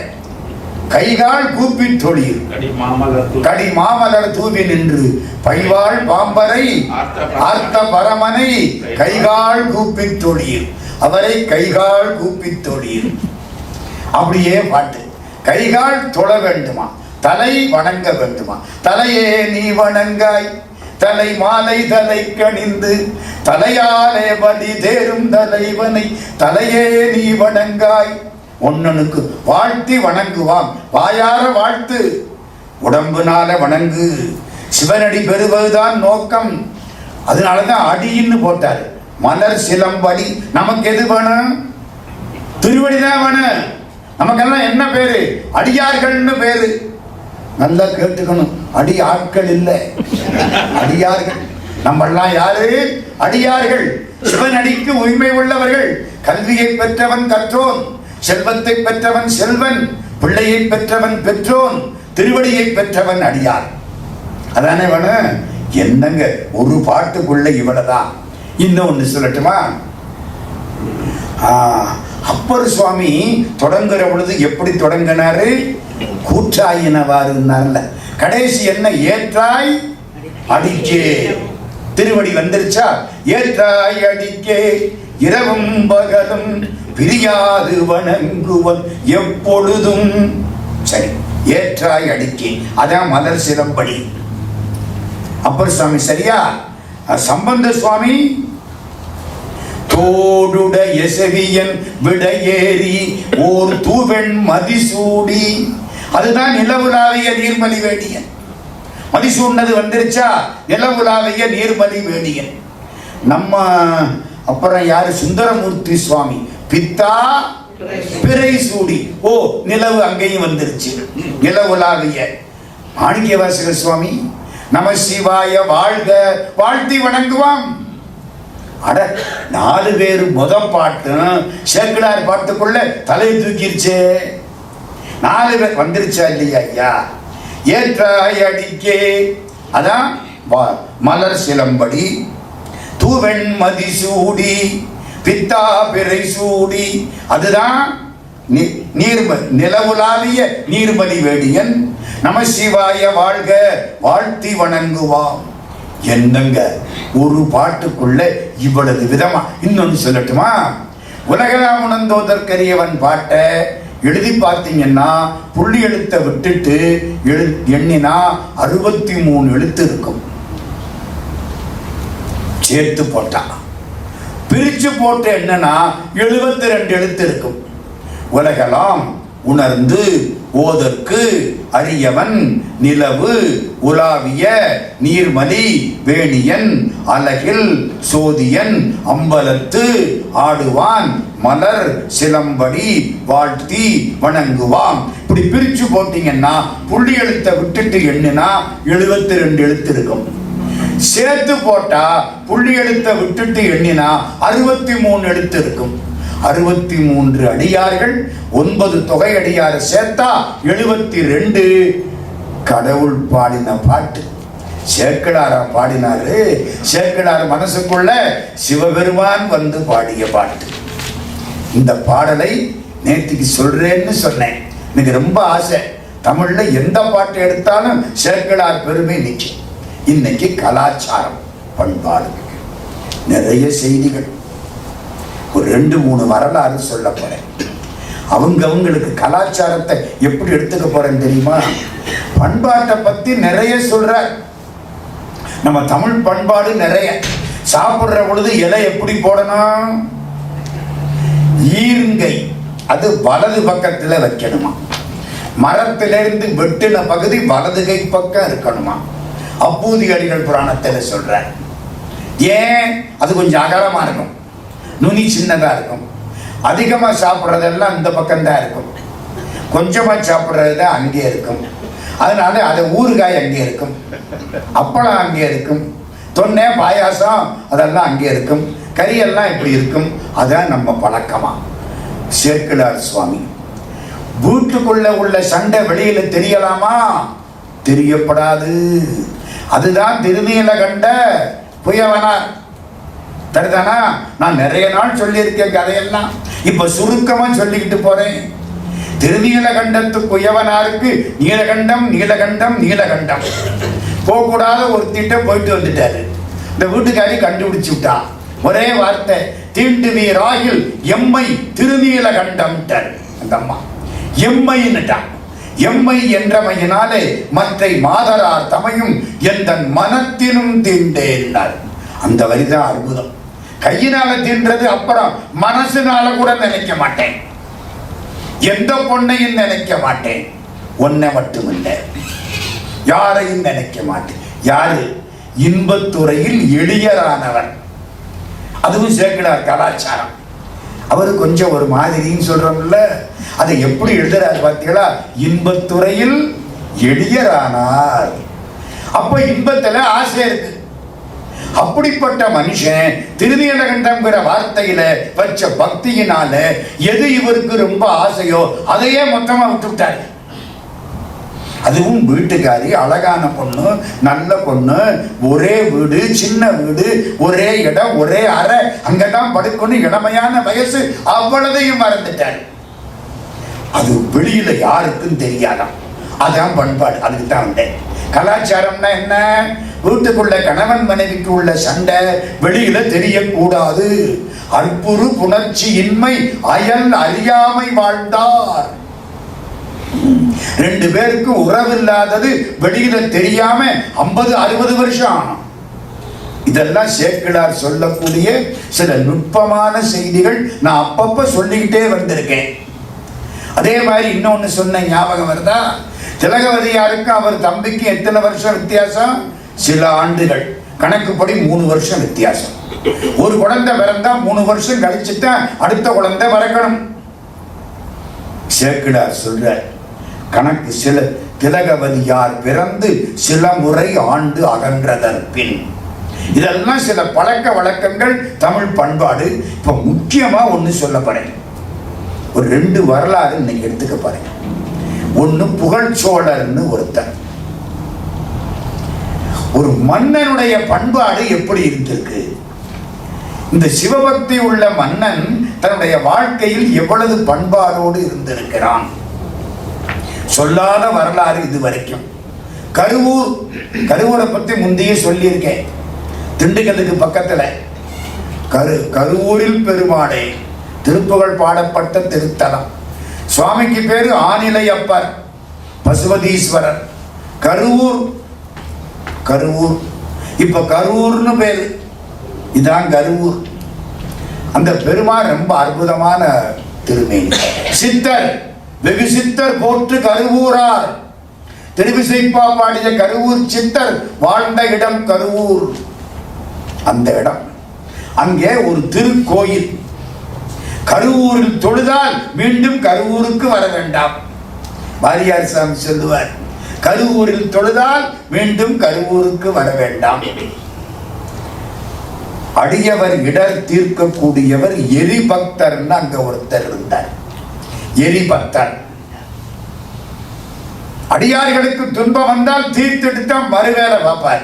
கைகால் கூப்பி தொழில், கடி மாமலர் தூவி நின்று பைவாள் பாம்பரை ஆர்த்த பரமனை கைகால் கூப்பி தொழில், அவரை கைகால் கூப்பி தொழில். அப்படியே பாட்டு. கைகால் தொழ வேண்டுமா, தலை வணங்க வேண்டுமா? தலையே நீ வணங்காய், தலை மாலை தலை கணிந்து தலையாலே பலி தேரும் தலைவனை தலையே நீ வணங்காய். ஒன்னனுக்கு வாழ்த்தி வணங்குவான். வாயார வாழ்த்து, உடம்புனால வணங்கு. சிவனடி பெறுவதுதான் நோக்கம். அதனாலதான் அடின்னு போட்டாரு. மலர் சிலம்படி. நமக்கு எது வேணும்? திருவடிதான் வேணும். நமக்கெல்லாம் என்ன பேரு? அடியார்கள்னு பேரு. நல்லா கேட்டுக்கணும். அடி ஆட்கள் இல்லை, அடியார்கள். நம்மெல்லாம் யாரு? அடியார்கள். சிவனடிக்கு உரிமை உள்ளவர்கள். கல்வியை பெற்றவன் கற்றோன், செல்வத்தை பெற்றவன் செல்வன், பிள்ளையை பெற்றவன் பெற்றோன், திருவடியை பெற்றவன் அடியார். அதானே வேணும். என்னங்க ஒரு பாட்டுக்குள்ள இவ்வளவுதான். இன்னொன்னு சொல்லட்டுமா? அப்பர் சுவாமி தொடங்குற பொழுது எப்படி தொடங்கினாரு? கூற்றாயினவாறுன்னார்ல. கடைசி என்ன? ஏற்றாய் அடிக்கே. திருவடி வந்துருச்சா? ஏற்றாய் அடிக்கே இரவும் பகலும் பிரியாது வணங்குவன் எப்பொழுதும். சரி, ஏற்றாய் அடிக்கே, அதான் மலர் சிலம்படி. அப்பர் சுவாமி சரியா? சம்பந்த சுவாமி தோடுடைய செவியன் விடையேறி ஓர் தூவெண் மதிசூடி. அதுதான் நிலவுலாவிய நீர்மலி வேடியன். மதிசூடினது வந்துருச்சா? நிலவுலாவிய நீர்மலி வேடியன். நம்ம அப்புறம் யாரு? சுந்தரமூர்த்தி சுவாமி பித்தா பிறை சூடி. ஓ, நிலவு அங்கேயும் வந்துருச்சு. நிலவுலாவிய. மாணிக்கவாசக சுவாமி நம சிவாய வாழ்க வாழ்த்தி வணங்குவான். அட, 4 பேர் முத பாட்டும் சேக்கிழார் பாட்டுக்குள்ள தலை தூக்கிருச்சே. 4 பேர் வந்துருச்சா இல்லையா ஐயா? ஏற்றாய் அடிக்கே, அதான் மலர் சிலம்படி. தூவெண் மதிசூடி பித்தா பிறை சூடி, அதுதான் நிலவுலாவிய நீர்மலி வேடியன். நம சிவாய வாழ்க வாழ்த்தி வணங்குவான். என்னங்க ஒரு பாட்டுக்குள்ள இவ்வளவு விதமா. இன்னொன்னு சொல்லட்டுமா? உலகெல்லாம் உணர்ந்தோதற்கரியவன் பாட்டை எழுதி பார்த்தீங்கன்னா புள்ளி எழுத்தை விட்டுட்டு எண்ணினா 63 எழுத்து இருக்கும். சேர்த்து போட்டா பிரிச்சு போட்டு என்னன்னா 72 எழுத்து இருக்கும். உலகெல்லாம் உணர்ந்து ஓதற்கு அரியவன் நிலவு உலாவிய நீர்மலி வேணியன் அலகில் சோதியன் அம்பலத்து ஆடுவான் மலர் சிலம்படி வாழ்த்தி வணங்குவான். இப்படி பிரிச்சு போட்டீங்கன்னா புள்ளி எழுத்தை விட்டுட்டு எண்ணினா 72 எழுத்து இருக்கும். சேர்த்து போட்டா புள்ளி எழுத்தை விட்டுட்டு எண்ணினா 63 எழுத்து இருக்கும். 63 அடியார்கள் 9 தொகை அடியாரை சேர்த்தா 72. கடவுள் பாடின பாட்டு சேக்கிழாரா பாடினாரு. சேக்கிழார் மனசுக்குள்ள சிவபெருமான் வந்து பாடிய பாட்டு. இந்த பாடலை நேற்றுக்கு சொல்றேன்னு சொன்னேன். எனக்கு ரொம்ப ஆசை, தமிழ்ல எந்த பாட்டு எடுத்தாலும் சேக்கிழார் பெருமை நிற்கும். இன்னைக்கு கலாச்சாரம் பண்பாடு நிறைய செய்திகள், ஒரு 2-3 வரலாறு சொல்ல போறேன். அவங்களுக்கு கலாச்சாரத்தை எப்படி எடுத்துக்க போறேன்னு தெரியுமா? பண்பாட்டை பத்தி நிறைய சொல்ற. நம்ம தமிழ் பண்பாடு நிறைய. சாப்பிடுற பொழுது இலை எப்படி போடணும்? ஈர்ங்கை அது வலது பக்கத்துல வைக்கணுமா. மரத்திலிருந்து வெட்டின பகுதி வலது கை பக்கம் இருக்கணுமா. அப்பூதி அடிகள் புராணத்துல சொல்ற. ஏன்? அது கொஞ்சம் அகலமா இருக்கும், நுனி சின்னதா இருக்கும். அதிகமா சாப்பிட்றதெல்லாம் இந்த பக்கம்தான் இருக்கும், கொஞ்சமா சாப்பிட்றது அங்கே இருக்கும். அதனால அது ஊறுகாய் அங்கே இருக்கும், அப்பளம் அங்கே இருக்கும், தொன்னை பாயாசம் அதெல்லாம் அங்கே இருக்கும், கறியெல்லாம் இப்படி இருக்கும். அதான் நம்ம பழக்கமா. சேக்கிழார் சுவாமி வீட்டுக்குள்ள உள்ள சண்டை வெளியில தெரியலாமா? தெரியப்படாது. அதுதான் திருநீலகண்ட புயவனார். சரிதானா? நான் நிறைய நாள் சொல்லியிருக்கேன் கதையெல்லாம், இப்ப சுருக்கமா சொல்லிக்கிட்டு போறேன். திருநீலகண்டத்து குயவனாருக்கு நீலகண்டம் நீலகண்டம் நீலகண்டம் போகக்கூடாத ஒரு திட்டம் போயிட்டு வந்துட்டாரு. இந்த வீட்டுக்காரி கண்டுபிடிச்சு விட்டா. ஒரே வார்த்தை, தீண்டு வீராயில் எம்மை திருநீலகண்டம். அந்த அம்மா எம்மைன்னுட்டா. எம்மை என்றமையினாலே மற்றை மாதரார் தமையும் எந்த மனத்தினும் தீண்டேன்னார். அந்த வரிதான் அற்புதம். கையினால தீன்றது அப்புறம், மனசுனால கூட நினைக்க மாட்டேன், எந்த பொண்ணையும் நினைக்க மாட்டேன், ஒன்னை மட்டுமில்லை யாரையும் நினைக்க மாட்டேன். யாரு? இன்பத்துறையில் எளியரானவன். அதுவும் சேக்கிழார் கலாச்சாரம். அவரு கொஞ்சம் ஒரு மாதிரின்னு சொல்றோம்ல, அதை எப்படி எழுதுறாரு பார்த்தீங்களா? இன்பத்துறையில் எளியரானார். அப்ப இன்பத்துல ஆசை இருக்கு. அப்படிப்பட்ட மனுஷன் திருநீலகண்டம்ங்கிற வார்த்தையில வச்ச பக்தியினால எது இவருக்கு ரொம்ப ஆசையோ அதையே மொத்தமா விட்டுவிட்டாரு. அதுவும் வீட்டுக்காரி, அழகான பொண்ணு, நல்ல பொண்ணு, ஒரே வீடு, சின்ன வீடு, ஒரே இடம், ஒரே அறை, அங்கதான் படுக்கணும், இளமையான வயசு, அவ்வளதையும் மறந்துட்டாரு. அது வெளியில யாருக்கும் தெரியாதான். அதான் பண்பாடு. அதுக்கு தான் வந்தேன். கலாச்சாரம்னா என்ன? வீட்டுக்குள்ள கணவன் மனைவிக்கு உள்ள சண்டை வெளியில தெரியக்கூடாது. அற்புறு புணர்ச்சி இன்மை அயல் அறியாமை வாழ்ந்தார். 2 பேருக்கு உறவு இல்லாதது வெளியில தெரியாம 50-60 வருஷம். இதெல்லாம் சேக்கிழார் சொல்லக்கூடிய சில நுட்பமான செய்திகள். நான் அப்பப்ப சொல்லிக்கிட்டே வந்திருக்கேன். அதே மாதிரி இன்னொன்னு சொன்ன ஞாபகம் வருதா? திலகவதியாருக்கு அவர் தம்பிக்கு எத்தனை வருஷம் வித்தியாசம்? சில ஆண்டுகள். கணக்குப்படி 3 வருஷம் வித்தியாசம். ஒரு குழந்தை பிறந்தா 3 வருஷம் கழிச்சுதான் அடுத்த குழந்தை பிறக்கணும். சேக்கிழார் சொல்ற கணக்கு சில திலகவதியார் பிறந்து சில முறை ஆண்டு அகன்றதற்பின். இதெல்லாம் சில பழக்க வழக்கங்கள், தமிழ் பண்பாடு. இப்ப முக்கியமா ஒண்ணு சொல்ல போறேன். ஒரு 2 வரலாறு இன்னைக்கு எடுத்துக்க போறேன். ஒண்ணு புகழ்ச்சோழர்னு ஒருத்தர். ஒரு மன்னனுடைய பண்பாடு எப்படி இருந்திருக்கு, இந்த சிவபக்தி உள்ள மன்னன் தன்னுடைய வாழ்க்கையில் எவ்வளவு பண்பாடோடு இருந்திருக்கிறான். சொல்லாத வரலாறு இது வரைக்கும். கருவூர், கருவூரை பற்றி முந்தைய சொல்லியிருக்கேன். திண்டுக்கல்லுக்கு பக்கத்துல கருவூரில் பெருமாளே திருப்புகழ் பாடப்பட்ட திருத்தலம். சுவாமிக்கு பேரு ஆனிலையப்பர், பசுபதீஸ்வரர். கருவூர், கருவூர் இப்ப கருவூர்னு பேரு, இதான் கருவூர். அந்த பெருமாள் ரொம்ப அற்புதமான திருமேனி. சித்தர், வெகு சித்தர் போற்று கருவூரார். திருவிசைப்பா பாடிய கருவூர் சித்தர் வாழ்ந்த இடம் கருவூர். அந்த இடம், அங்கே ஒரு திருக்கோயில். கருவூரில் தொழுதால் மீண்டும் கருவூருக்கு வர வேண்டாம். வாரியார் சாமி சொல்லுவார், கருவூரில் தொழுதால் மீண்டும் கருவூருக்கு வர வேண்டாம். அடியவர் இடர் தீர்க்கக்கூடியவர் எரிபக்தர்னு அங்க ஒருத்தர் இருந்தார். எரிபக்தர் அடியார்களுக்கு துன்பம் வந்தால் தீர்த்துட்டு தான் மறுவேலை பார்ப்பார்.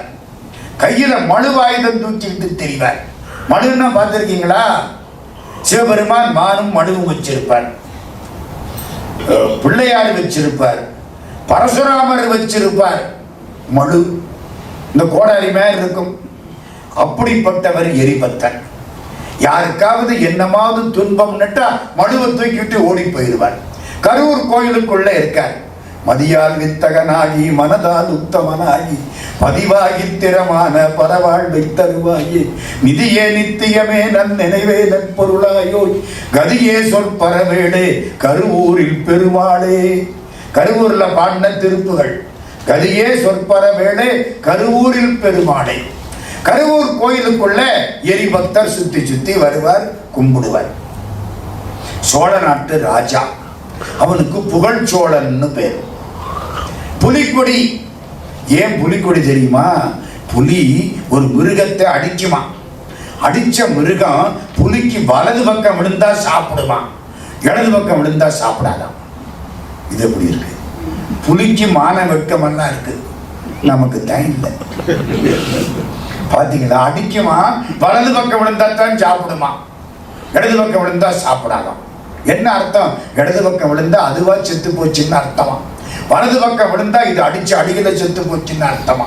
கையில மழுவாயுதம் தூக்கிட்டு தெரிவார். மழுன்னா பார்த்திருக்கீங்களா? சிவபெருமான் மானும் மழுவும் வச்சிருப்பார், பிள்ளையார் வச்சிருப்பார், பரசுராமர் வச்சிருப்பார். மழு இந்த கோடாரி மேல் இருக்கும். அப்படிப்பட்டவர் எரிபக்தர். யாருக்காவது என்னமாவது துன்பம் நட்டா மழுவை தூக்கிட்டு ஓடி போயிடுவார். கரூர் கோயிலுக்குள்ள இருக்கார். மதியால் வித்தகனாகி மனதால் உத்தமனாகி பதிவாகி திறமான பரவாழ்வை தருவாயே நிதியே நித்தியமே நன் நினைவே நற்பொருளாயோ கதியே சொற்பரவேடே கருவூரில் பெருமாளே. கருவூர்ல பாடின திருப்புகள். கதியே சொற்பரவேடே கருவூரில் பெருமாளே. கருவூர் கோயிலுக்குள்ள எரிபக்தர் சுத்தி சுத்தி வருவார், கும்பிடுவார். சோழ நாட்டு ராஜா, அவனுக்கு புகழ் சோழன்னு பேர். புலிக்கொடி. ஏன் புலிக்கொடி தெரியுமா? புலி ஒரு மிருகத்தை அடிக்குமா. அடிச்ச மிருகம் புலிக்கு வலது பக்கம் விழுந்தா சாப்பிடுமா, இடது பக்கம் விழுந்தா சாப்பிடாதான். இது எப்படி இருக்கு? புலிக்கு மான வெட்கமெல்லாம் இருக்கு, நமக்கு தான் இல்லை. பாத்தீங்களா? அடிக்குமா, வலது பக்கம் விழுந்தா தான் சாப்பிடுமா, இடது பக்கம் விழுந்தா சாப்பிடாதான். என்ன அர்த்தம்? இடது பக்கம் விழுந்தா அதுவா செத்து போச்சுன்னு அர்த்தமா, வலது பக்கம் விழுந்தா இது அடிச்சு அடிக்கல செத்து போச்சுன்னு அர்த்தமா.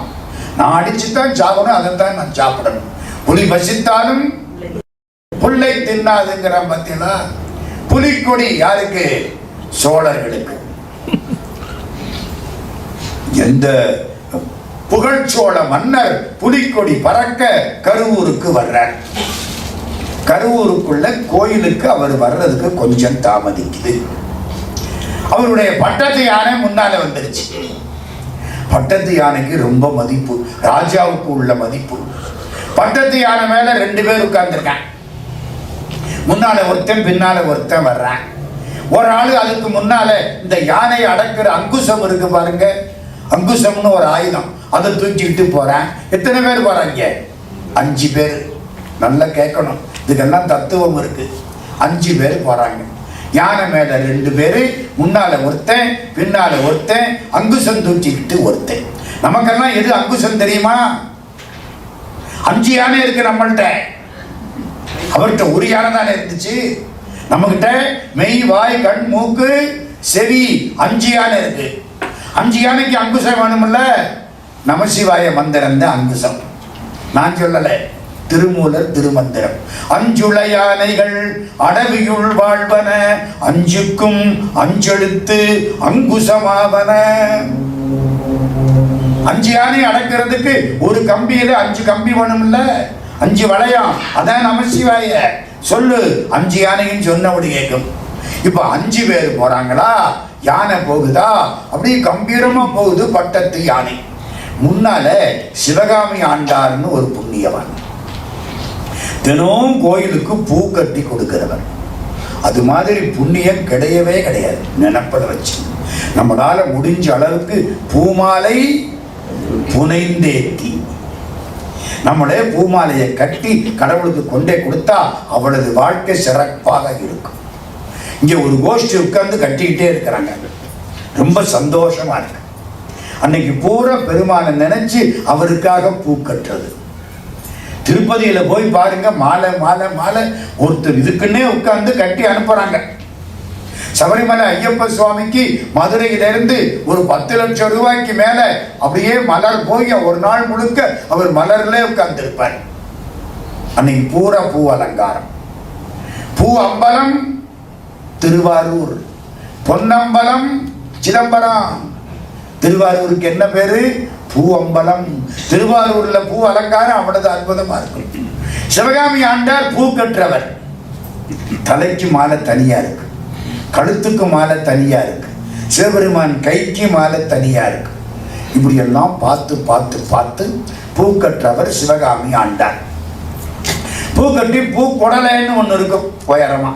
நான் அடிச்சுதான் சாப்பிடணும், அதைத்தான் நான் சாப்பிடணும். புலி பசித்தாலும் புல்லை தின்னாதுங்கிற பத்தினா புலிக்கொடி யாருக்கு? சோழர்களுக்கு. எந்த புகழ்ச்சோழ மன்னர் புலிக்கொடி பறக்க கருவூருக்கு வர்றார். கருவூருக்குள்ள கோயிலுக்கு அவர் வர்றதுக்கு கொஞ்சம் தாமதிக்குது. அவருடைய பட்டத்து யானை முன்னால வந்துருச்சு. பட்டத்து யானைக்கு ரொம்ப மதிப்பு, ராஜாவுக்கு உள்ள மதிப்பு. பட்டத்து யானை மேல 2 பேர் உட்கார்ந்துருக்கான். முன்னால ஒருத்தன், பின்னால ஒருத்தன் வர்றான். ஒரு ஆளு அதுக்கு முன்னால இந்த யானையை அடக்குற அங்குசம் இருக்கு பாருங்க, அங்குசம்னு ஒரு ஆயுதம், அதை தூக்கிட்டு போறான். எத்தனை பேர் போறாங்க? 5 பேர். நல்லா கேட்கணும், இதுக்கெல்லாம் தத்துவம் இருக்கு. 5 பேர் போறாங்க. யானை மேல 2 பேரு, முன்னால ஒருத்தன், பின்னால ஒருத்தன், அங்குசம் தூக்கிட்டு ஒருத்தன். நமக்கெல்லாம் எது அங்குசம் தெரியுமா? 5 யானை இருக்கு நம்மள்கிட்ட. அவர்கிட்ட ஒரு யானை தானே இருந்துச்சு. நம்ம கிட்ட மெய், வாய், கண், மூக்கு, செவி 5 யானை இருக்கு. 5 யானைக்கு அங்குசம் வேணும்ல. நமசிவாய மந்திரம் தான் அங்குசம். நான் சொல்லல, திருமூலர் திருமந்திரம். 5 யானைகள் அடவியுள் வாழ்வன, 5க்கும் அஞ்செழுத்து அங்குசமாவன. 5 யானை அடக்கிறதுக்கு ஒரு கம்பியில 5 கம்பி வேணும்ல, 5 வளையம். அதான் நமசிவாய சொல்லு. 5 யானைன்னு சொன்னபடி கேட்கும். இப்ப 5 பேர் போறாங்களா, யானை போகுதா, அப்படியே கம்பீரமா போகுது பட்டத்து யானை. முன்னால சிவகாமி ஆண்டார்னு ஒரு புண்ணியவான், தினம் கோயிலுக்கு பூ கட்டி கொடுக்கிறவர். அது மாதிரி புண்ணியம் கிடையவே கிடையாது. நினைப்பத வச்சு நம்மளால முடிஞ்ச அளவுக்கு பூமாலை புனைந்தேத்தி நம்மளே பூமாலையை கட்டி கடவுளுக்கு கொண்டே கொடுத்தா அவளது வாழ்க்கை சிறப்பாக இருக்கும். இங்க ஒரு கோஷ்டி உட்கார்ந்து கட்டிக்கிட்டே இருக்கிறாங்க, ரொம்ப சந்தோஷமா இருக்கு. அன்னைக்கு பூரா பெருமானை நினைச்சு அவருக்காக பூ கட்டுறது. திருப்பதியில போய் பாருங்க, மாலை மாலை மாலை ஒருத்தர் இதுக்குன்னே உட்கார்ந்து கட்டி அனுப்புறாங்க. சபரிமலை ஐயப்ப சுவாமிக்கு மதுரையிலிருந்து ஒரு 10 லட்சம் ரூபாய்க்கு மேல அப்படியே மலர் போய் ஒரு நாள் முழுக்க அவர் மலர்ல உட்கார்ந்திருப்பார். அன்னைக்கு பூரா பூ அலங்காரம். பூ அம்பலம் திருவாரூர், பொன்னம்பலம் சிதம்பரம். திருவாரூருக்கு என்ன பேரு? பூ அம்பலம். திருவாரூர்ல பூ அலங்காரம் அவ்வளவு அற்புதமா இருக்கும். சிவகாமி ஆண்டார் பூ கற்றவர். தலைக்கு மாலை தனியா இருக்கு, கழுத்துக்கு மாலை தனியா இருக்கு, சிவபெருமான் கைக்கு மாலை தனியா இருக்கு. இப்படி எல்லாம் பார்த்து பார்த்து பார்த்து பூ கற்றவர் சிவகாமி ஆண்டார். பூ கட்டி பூ குடலைன்னு ஒண்ணு இருக்கும் உயரமா,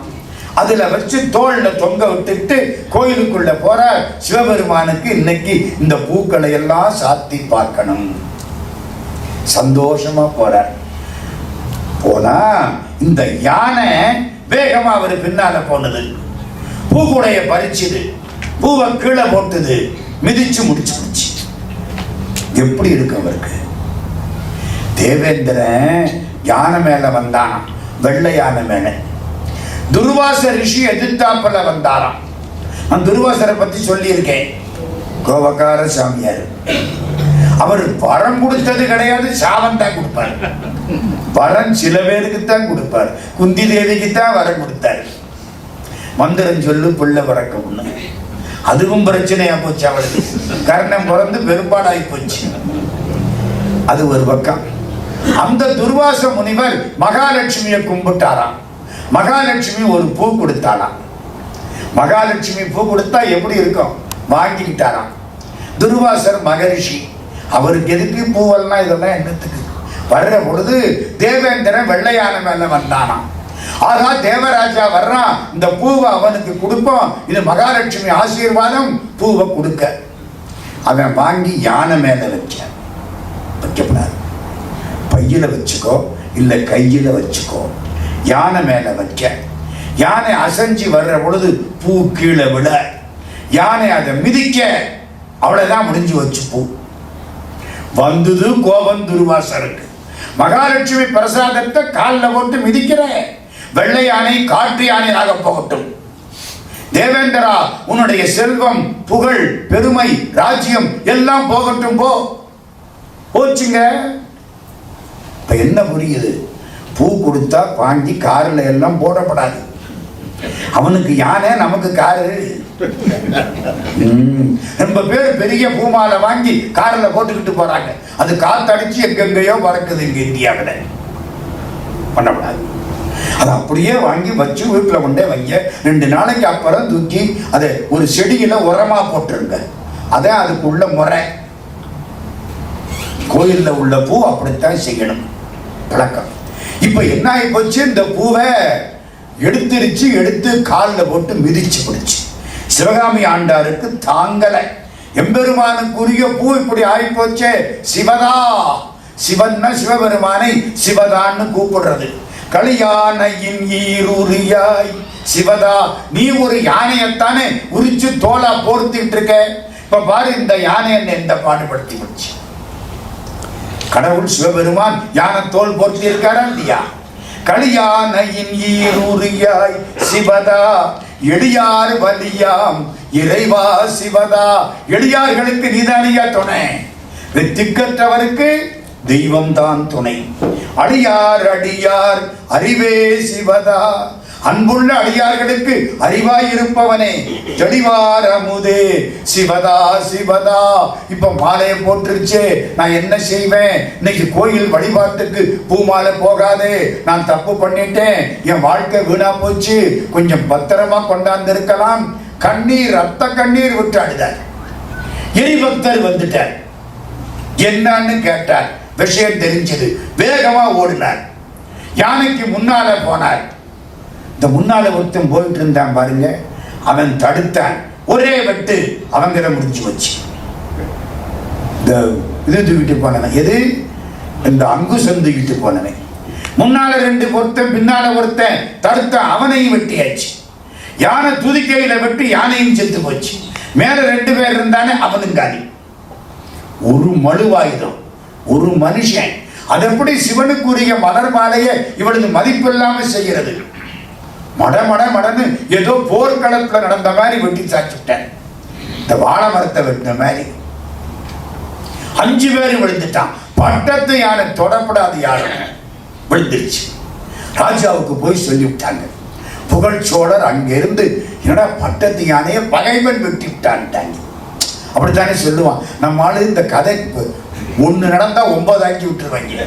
அதுல வச்சு தோல்ல தொங்க விட்டுட்டு கோயிலுக்குள்ள போற சிவபெருமானுக்கு இன்னைக்கு இந்த பூக்களை எல்லாம் சாத்தி பார்க்கணும். சந்தோஷமா போறார். போனா இந்த யானை வேகமா அவர் பின்னால போனது, பூக்குடைய பறிச்சுது, பூவை கீழே போட்டுது, மிதிச்சு முடிச்சு. எப்படி இருக்கு அவருக்கு? தேவேந்திரன் யானை மேல வந்தானாம், வெள்ளை யானை மேல. துர்வாச ரிஷி எதிர்த்தாப்பல வந்தாராம். நான் துர்வாசரை பத்தி சொல்லியிருக்கேன். கோபக்கார சாமியார். அவர் வரம் கொடுத்தது கிடையாது, சாபம் தான் கொடுப்பார். வரம் சில பேருக்கு தான் கொடுப்பார். குந்தி தேவிக்கு தான் வரம் கொடுத்தார். மந்திரம் சொல்லு பிள்ளை பிறக்க ஒண்ணு, அதுவும் பிரச்சனையா போச்சு அவளுக்கு. கர்ணம் பிறந்து பெரும்பாடாகி போச்சு. அது ஒரு பக்கம். அந்த துர்வாச முனிவர் மகாலட்சுமியை கும்பிட்டாராம். மகாலட்சுமி ஒரு பூ கொடுத்தாராம். மகாலட்சுமி பூ கொடுத்தா எப்படி இருக்கும்? வாங்கிக்கிட்டாராம். துர்வாசர் மகரிஷி, அவருக்கு எதுக்கு பூவெல்லாம் இதெல்லாம் என்னத்துக்கு? வர்ற பொழுது தேவேந்திரன் வெள்ளையான மேல வந்தானாம். ஆகா தேவராஜா வர்றான், இந்த பூவை அவனுக்கு கொடுப்போம், இது மகாலட்சுமி ஆசீர்வாதம். பூவை கொடுக்க அவன் வாங்கி யானை மேல வைக்கப்படாது. பையில வச்சுக்கோ இல்ல கையில வச்சுக்கோ. யானை மேல வைக்க, யானை அசைஞ்சு வர்ற பொழுது பூ கீழே விட, யானை அதை மிதிக்க, அவ்வளவுதான் முடிஞ்சு வச்சு. பூ வந்தது கோபம் துர்வாசருக்கு. மகாலட்சுமி பிரசாதத்தை காலில் போட்டு மிதிக்கிற, வெள்ளை யானை காட்டு யானையாக போகட்டும். தேவேந்திரா, உன்னுடைய செல்வம், புகழ், பெருமை, ராஜ்யம் எல்லாம் போகட்டும். போச்சுங்க. இப்ப என்ன புரியுது? பூ கொடுத்தா வாங்கி காரில் எல்லாம் போடப்படாது. அவனுக்கு யானை, நமக்கு காரு. ரொம்ப பேர் பெரிய பூமாலை வாங்கி காரில் போட்டுக்கிட்டு போறாங்க. அது காத்தடிச்சு எங்கெங்கயோ பறக்குது. இங்க இந்தியாவில் பண்ணப்படாது. அதை அப்படியே வாங்கி வச்சு வீட்டில் கொண்டே வைங்க. 2 நாளைக்கு அப்புறம் தூக்கி அதை ஒரு செடியில உரமா போட்டுருங்க. அதான் அதுக்குள்ள முறை. கோயில்ல உள்ள பூ அப்படித்தான் செய்யணும், பழக்கம். இப்ப என்ன ஆகி போச்சு? இந்த பூவை எடுத்து காலில் போட்டு மிதிச்சு பிடிச்சு. சிவகாமி ஆண்டாருக்கு தாங்கல. எம்பெருமானுக்குரிய பூ இப்படி ஆகி போச்சே. சிவதா, சிவன்னா சிவபெருமானை சிவதான்னு கூப்பிடுறது. களியானையின் ஈருரியாய் சிவதா, நீ ஒரு யானையத்தானே உரிச்சு தோலா போர்த்திட்டு இருக்க. இப்ப பாரு, இந்த யானை என்ன எந்த பாடுபடுத்தி போச்சு. கடவுள் சிவபெருமான் யானை தோல் போர்த்தி இருக்காரா இல்லையா? களியானையின் ஈருரியாய் சிவதா, எளியார் வலியாம் இறைவா சிவதா. எளியார்களுக்கு நீதானியா துணை, வெற்றிக்கற்றவருக்கு தெய்வம் தான் துணை. அடியார் அடியார் அறிவே சிவதா, அன்புள்ள அடியார்களுக்கு அறிவாய் இருப்பவனே, தெளிவார் அமுதே சிவதா சிவதா. இப்ப மாலையை போட்டுருச்சே, நான் என்ன செய்வேன்? இன்னைக்கு கோயில் வழிபாட்டுக்கு பூமாலை போகாதே, நான் தப்பு பண்ணிட்டேன், என் வாழ்க்கை வீணா போச்சு, கொஞ்சம் பத்திரமா கொண்டாந்து இருக்கலாம். கண்ணீர், ரத்த கண்ணீர் விட்டாடுதார். எரிபக்தர் வந்துட்டார். என்னன்னு கேட்டார். விஷயம் தெரிஞ்சது. வேகமா ஓடினார். யானைக்கு முன்னால போனார். இந்த முன்னால ஒருத்தன் போயிட்டு இருந்தான் பாருங்க, அவன் தடுத்தான். ஒரே வெட்டு அவங்கிற முடிஞ்சு வச்சு. இந்த இது தூக்கிட்டு போனவன், எது இந்த அங்குசம் தூக்கிட்டு போனவன். முன்னால 2 ஒருத்தன், பின்னால ஒருத்தன் தடுத்தான். அவனையும் வெட்டியாச்சு. யானை துதிக்கையில வெட்டி யானையும் செத்து போச்சு. மேல 2 பேர் இருந்தானே, அவனும் காலி. ஒரு மழுவாயுதம், ஒரு மனுஷன். அது எப்படி சிவனுக்குரிய மலர் மாலையை இவளது மதிப்பு இல்லாம செய்கிறது? மடன்னு ஏதோ போர்க்களத்துல நடந்த மாதிரி வெட்டி சாச்சுட்டேன். இந்த வாழை மரத்தை வெட்டின மாதிரி 5 பேர் விழுந்துட்டான். பட்டத்து யானை தொடப்படாது யானை விழுந்துருச்சு. ராஜாவுக்கு போய் சொல்லிவிட்டாங்க. புகழ்ச்சோழர் அங்கிருந்து என்னடா பட்டத்து யானையை பகைவன் வெட்டி விட்டான்ட்டாங்க. அப்படித்தானே சொல்லுவான். நம்ம ஆளு இந்த கதை 1 நடந்தா 9 ஆக்கி விட்டுருவாங்க.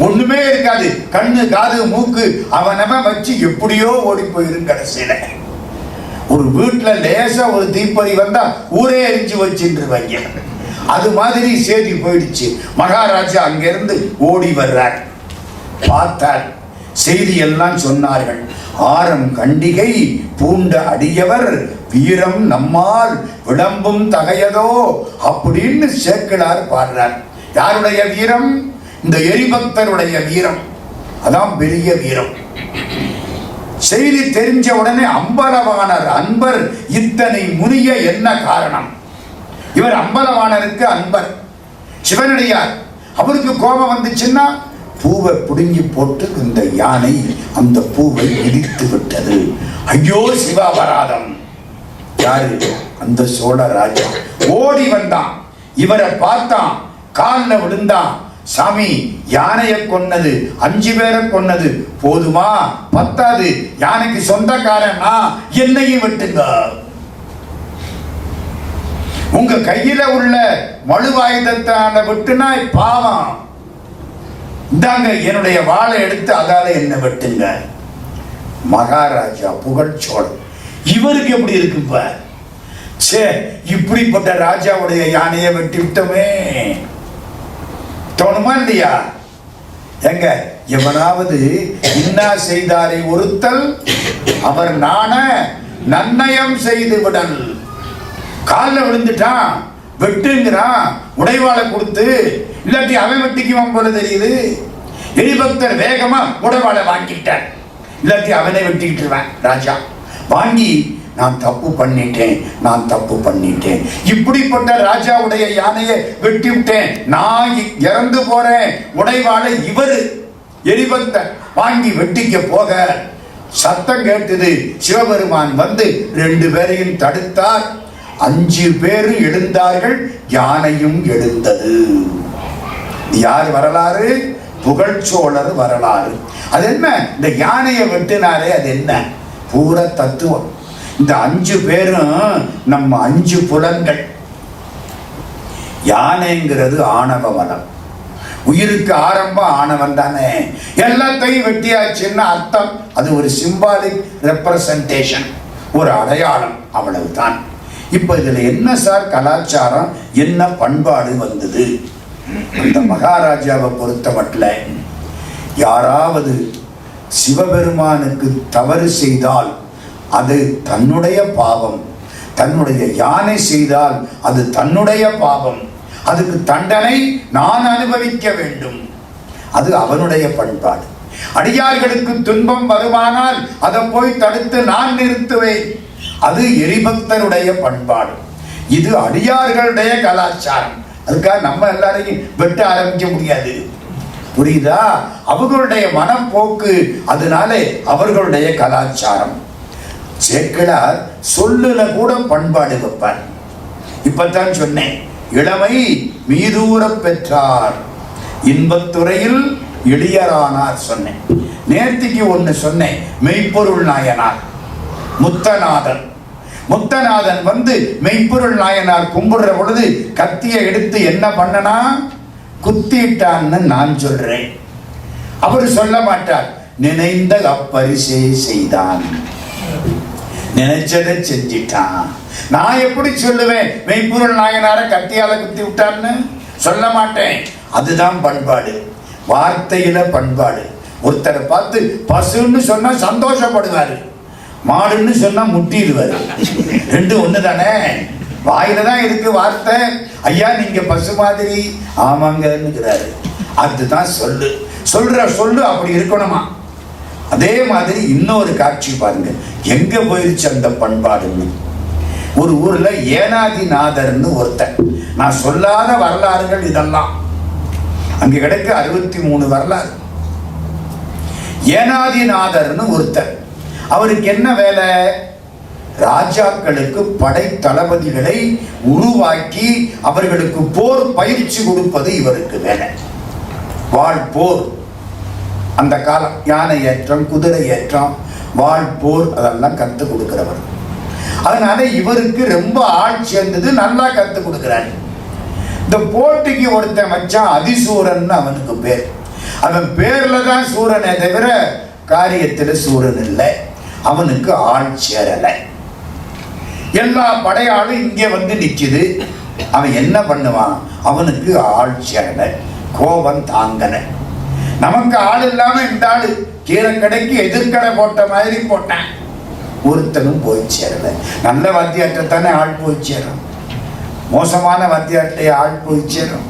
ஒண்ணுமே இருக்காது. கண்ணு காது மூக்கு அவனவ வச்சு எப்படியோ ஓடி போயிரும். கடைசியில ஒரு வீட்டுல லேசா ஒரு தீப்பொறி வந்தா ஊரே எரிஞ்சு வச்சுருவாங்க. அது மாதிரி செய்தி போயிடுச்சு. மகாராஜா அங்கிருந்து ஓடி வர்றார். பார்த்தார், செய்தி எல்லாம் சொன்னார்கள். ஆரம் கண்டிகை பூண்ட அடியவர் வீரம் நம்மால் விளம்பும் தகையதோ அப்படின்னு சேக்கிழார் பாடுறார். யாருடைய வீரம்? இந்த எரிபக்தருடைய வீரம். அதான் பெரிய வீரம். செய்தி தெரிஞ்ச உடனே அம்பலவாணர் அன்பர் இத்தனை முனிய என்ன காரணம்? இவர் அம்பலவாணருக்கு அன்பர், சிவனடியார். அவருக்கு கோபம் வந்துச்சுன்னா பூவை பிடுங்கி போட்டு இந்த யானை அந்த பூவை இடித்து விட்டது. ஐயோ சிவாபராதம். யாரு? அந்த சோழ ராஜா. ஓடி வந்தான், இவரை பார்த்தான், காலில் விழுந்தான். சாமி, யானையை கொன்னது 5 பேரை கொன்னது போதுமா? பத்தாது, யானைக்கு சொந்தக்காரனா என்னையும் விட்டுங்க. உங்க கையில உள்ள மழுவாயுதத்தை விட்டுனா பாவம். இந்தாங்க என்னுடைய வாளை எடுத்து அதால என்ன வெட்டுங்க. மகாராஜா புகழ்ச்சோழர். இவருக்கு எப்படி இருக்குப்ப? சே, இப்படிப்பட்ட ராஜாவுடைய யானையை வெட்டி விட்டோமே தோணுமா இல்லையா? எங்க எவனாவது இன்னா செய்தாரை ஒருத்தல் அவர் நாண நன்னயம் செய்து விடல். காலில் விழுந்துட்டான், வெட்டுங்கிறான், உடைவாளை கொடுத்து. இல்லாட்டி அவன் வெட்டிக்குவான் போல தெரியுது. எரிபக்தர் வேகமா உடைவாளை வாங்கிட்டார். இல்லாட்டி அவனை வெட்டிக்கிட்டுருவேன். ராஜா வாங்கி நான் தப்பு பண்ணிட்டேன், இப்படிப்பட்ட ராஜாவுடைய யானையை வெட்டி விட்டேன், நான் இறந்து போறேன். உடைவாளை இவரு எரிபக்தர் வாங்கி வெட்டிக்க போக சத்தம் கேட்டது. சிவபெருமான் வந்து 2 பேரையும் தடுத்தார். 5 பேர் எழுந்தார்கள், யானையும் எழுந்தது. யார் வரலாறு? புகழ்ச்சோழர் வரலாறு. அது என்ன? இந்த யானையை வெட்டினாரே, அது என்ன? பூர தத்துவம். இந்த 5 பேரும் நம்ம 5 புலன்கள். யானைங்கிறது ஆணவ மலம். உயிருக்கு ஆரம்பம் ஆணவம் தானே. எல்லாத்தையும் வெட்டியாச்சுன்னு அர்த்தம். அது ஒரு சிம்பாலிக் ரெப்ரசன்டேஷன், ஒரு அடையாளம், அவ்வளவுதான். இப்ப இதுல என்ன சார் கலாச்சாரம், என்ன பண்பாடு வந்தது? அந்த மகாராஜாவை பொறுத்த மட்டும் யாராவது சிவபெருமானுக்கு தவறு செய்தால் அது தன்னுடைய பாவம், தன்னுடைய யானை செய்தால் அது தன்னுடைய பாவம், அதுக்கு தண்டனை நான் அனுபவிக்க வேண்டும். அது அவனுடைய பண்பாடு. அடியார்களுக்கு துன்பம் வருமானால் அதை போய் தடுத்து நான் நிறுத்துவேன். அது எரிபக்தருடைய பண்பாடு. இது அடியார்களுடைய கலாச்சாரம். அதுக்காக நம்ம எல்லாரையும் வெட்ட ஆரம்பிக்க முடியாது. புரியுதா? அவர்களுடைய மனப்போக்கு, அதனாலே அவர்களுடைய கலாச்சாரம். சேக்கிழார் சொல்லுல கூட பண்பாடு வைப்பார். இப்பத்தான் சொன்னேன், இளமை மீதூர பெற்றார், இன்பத்துறையில் எளியரானார் சொன்னேன். நேர்த்திக்கு ஒண்ணு சொன்னேன், மெய்ப்பொருள் நாயனார் முத்தநாதன் வந்து மெய்ப்பொருள் நாயனார் கும்பிடுற பொழுது கத்தியை எடுத்து என்ன பண்ணனா குத்திட்டான்னு நான் சொல்றேன். அவர் சொல்ல மாட்டார், நினைந்த அப்பரிசே செய்தான், நினைச்சதை செஞ்சிட்டான். நான் எப்படி சொல்லுவேன் மெய்ப்பொருள் நாயனார கத்தியால குத்தி விட்டான்னு? சொல்ல மாட்டேன். அதுதான் பண்பாடு, வார்த்தையில பண்பாடு. ஒருத்தரை பார்த்து பசுன்னு சொன்னா சந்தோஷப்படுவாரு, மாடுன்னு சொன்னா முட்டிடுவாரு. 2 ஒண்ணு தானே. வாயில தான் இருக்கு வார்த்தை. ஐயா நீங்க பசு மாதிரி, ஆமாங்கிறாரு. அதுதான் சொல்ற சொல்லு அப்படி இருக்கணுமா. அதே மாதிரி இன்னொரு காட்சி பாருங்க, எங்க போயிருச்சு அந்த பண்பாடுன்னு. ஒரு ஊர்ல ஏனாதிநாதர்னு ஒருத்தன், நான் சொல்லாத வரலாறுகள் இதெல்லாம் அங்க கிடைக்க 63 வரலாறு. ஏனாதிநாதர்னு ஒருத்தர், அவருக்கு என்ன வேலை? ராஜாக்களுக்கு படை தளபதிகளை உருவாக்கி அவர்களுக்கு போர் பயிற்சி கொடுப்பது இவருக்கு வேலை. வாள் போர், அந்த காலம் யானை ஏற்றம், குதிரை ஏற்றம், வாள் போர் அதெல்லாம் கற்றுக் கொடுக்கிறவர். அதனால இவருக்கு ரொம்ப ஆள் சேர்ந்தது, நல்லா கற்றுக் கொடுக்கிறாரு. இந்த போட்டிக்கு ஒருத்தன் வச்சான் அதிசூரன், அவனுக்கு பேர். அவன் பேர்ல தான் சூரனே தவிர காரியத்தில் சூரன் இல்லை. அவனுக்கு ஆள் சேரலை. எல்லா படையாளும் இங்கே வந்து நிற்குது. அவன் என்ன பண்ணுவான்? அவனுக்கு ஆள் சேரலை, கோபம் தாங்கலை. நமக்கு ஆள் இல்லாம இந்த ஆளு கீரை கடைக்கு எதிர்கடை போட்ட மாதிரி போட்டான். ஒருத்தனும் போய் சேரலை. நல்ல வாத்தியார்த்தானே ஆள் போய் சேரும், மோசமான வாத்தியார்ட்டே ஆள் போய் சேரும்.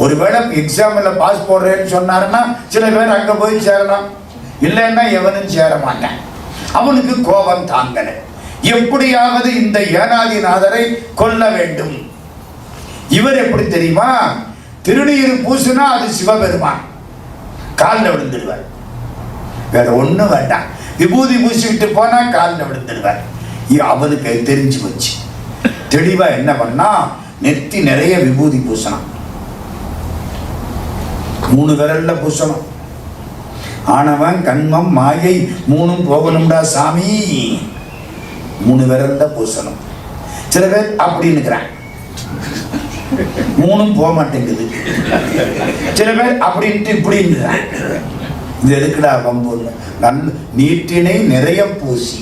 ஒருவேளை எக்ஸாமில் பாஸ் போடுறேன்னு சொன்னாருன்னா சில பேர் அங்கே போய் சேரலாம், இல்லைன்னா எவனும் சேர மாட்டான். அவனுக்கு கோபம் தாங்கலை. எப்படியாவது இந்த ஏனாதிநாதரை கொல்ல வேண்டும். இவர் எப்படி தெரியுமா? திருநீர் பூசினா அது சிவபெருமான், காலில் விழுந்துடுவார். வேற ஒன்றும் வேண்டாம். விபூதி பூசிக்கிட்டு போனா காலில் விழுந்துடுவார். அவனுக்கு தெரிஞ்சு வச்சு தெளிவா என்ன பண்ணா, நெத்தி நிறைய விபூதி பூசணும். 3 விரல்ல பூசணும். ஆணவன், கண்மம், மாயை 3ம் போகணும்டா சாமி. 3 விரல்ல பூசணும். சில பேர் அப்படின்னுக்கிறான், 3ம் போக மாட்டேங்குது. சில பேர் அப்படின்ட்டு இப்படின்னுக்கிறான். இது எதுக்குடா வம்புன்னு? நல்ல நீட்டினை நிறைய பூசி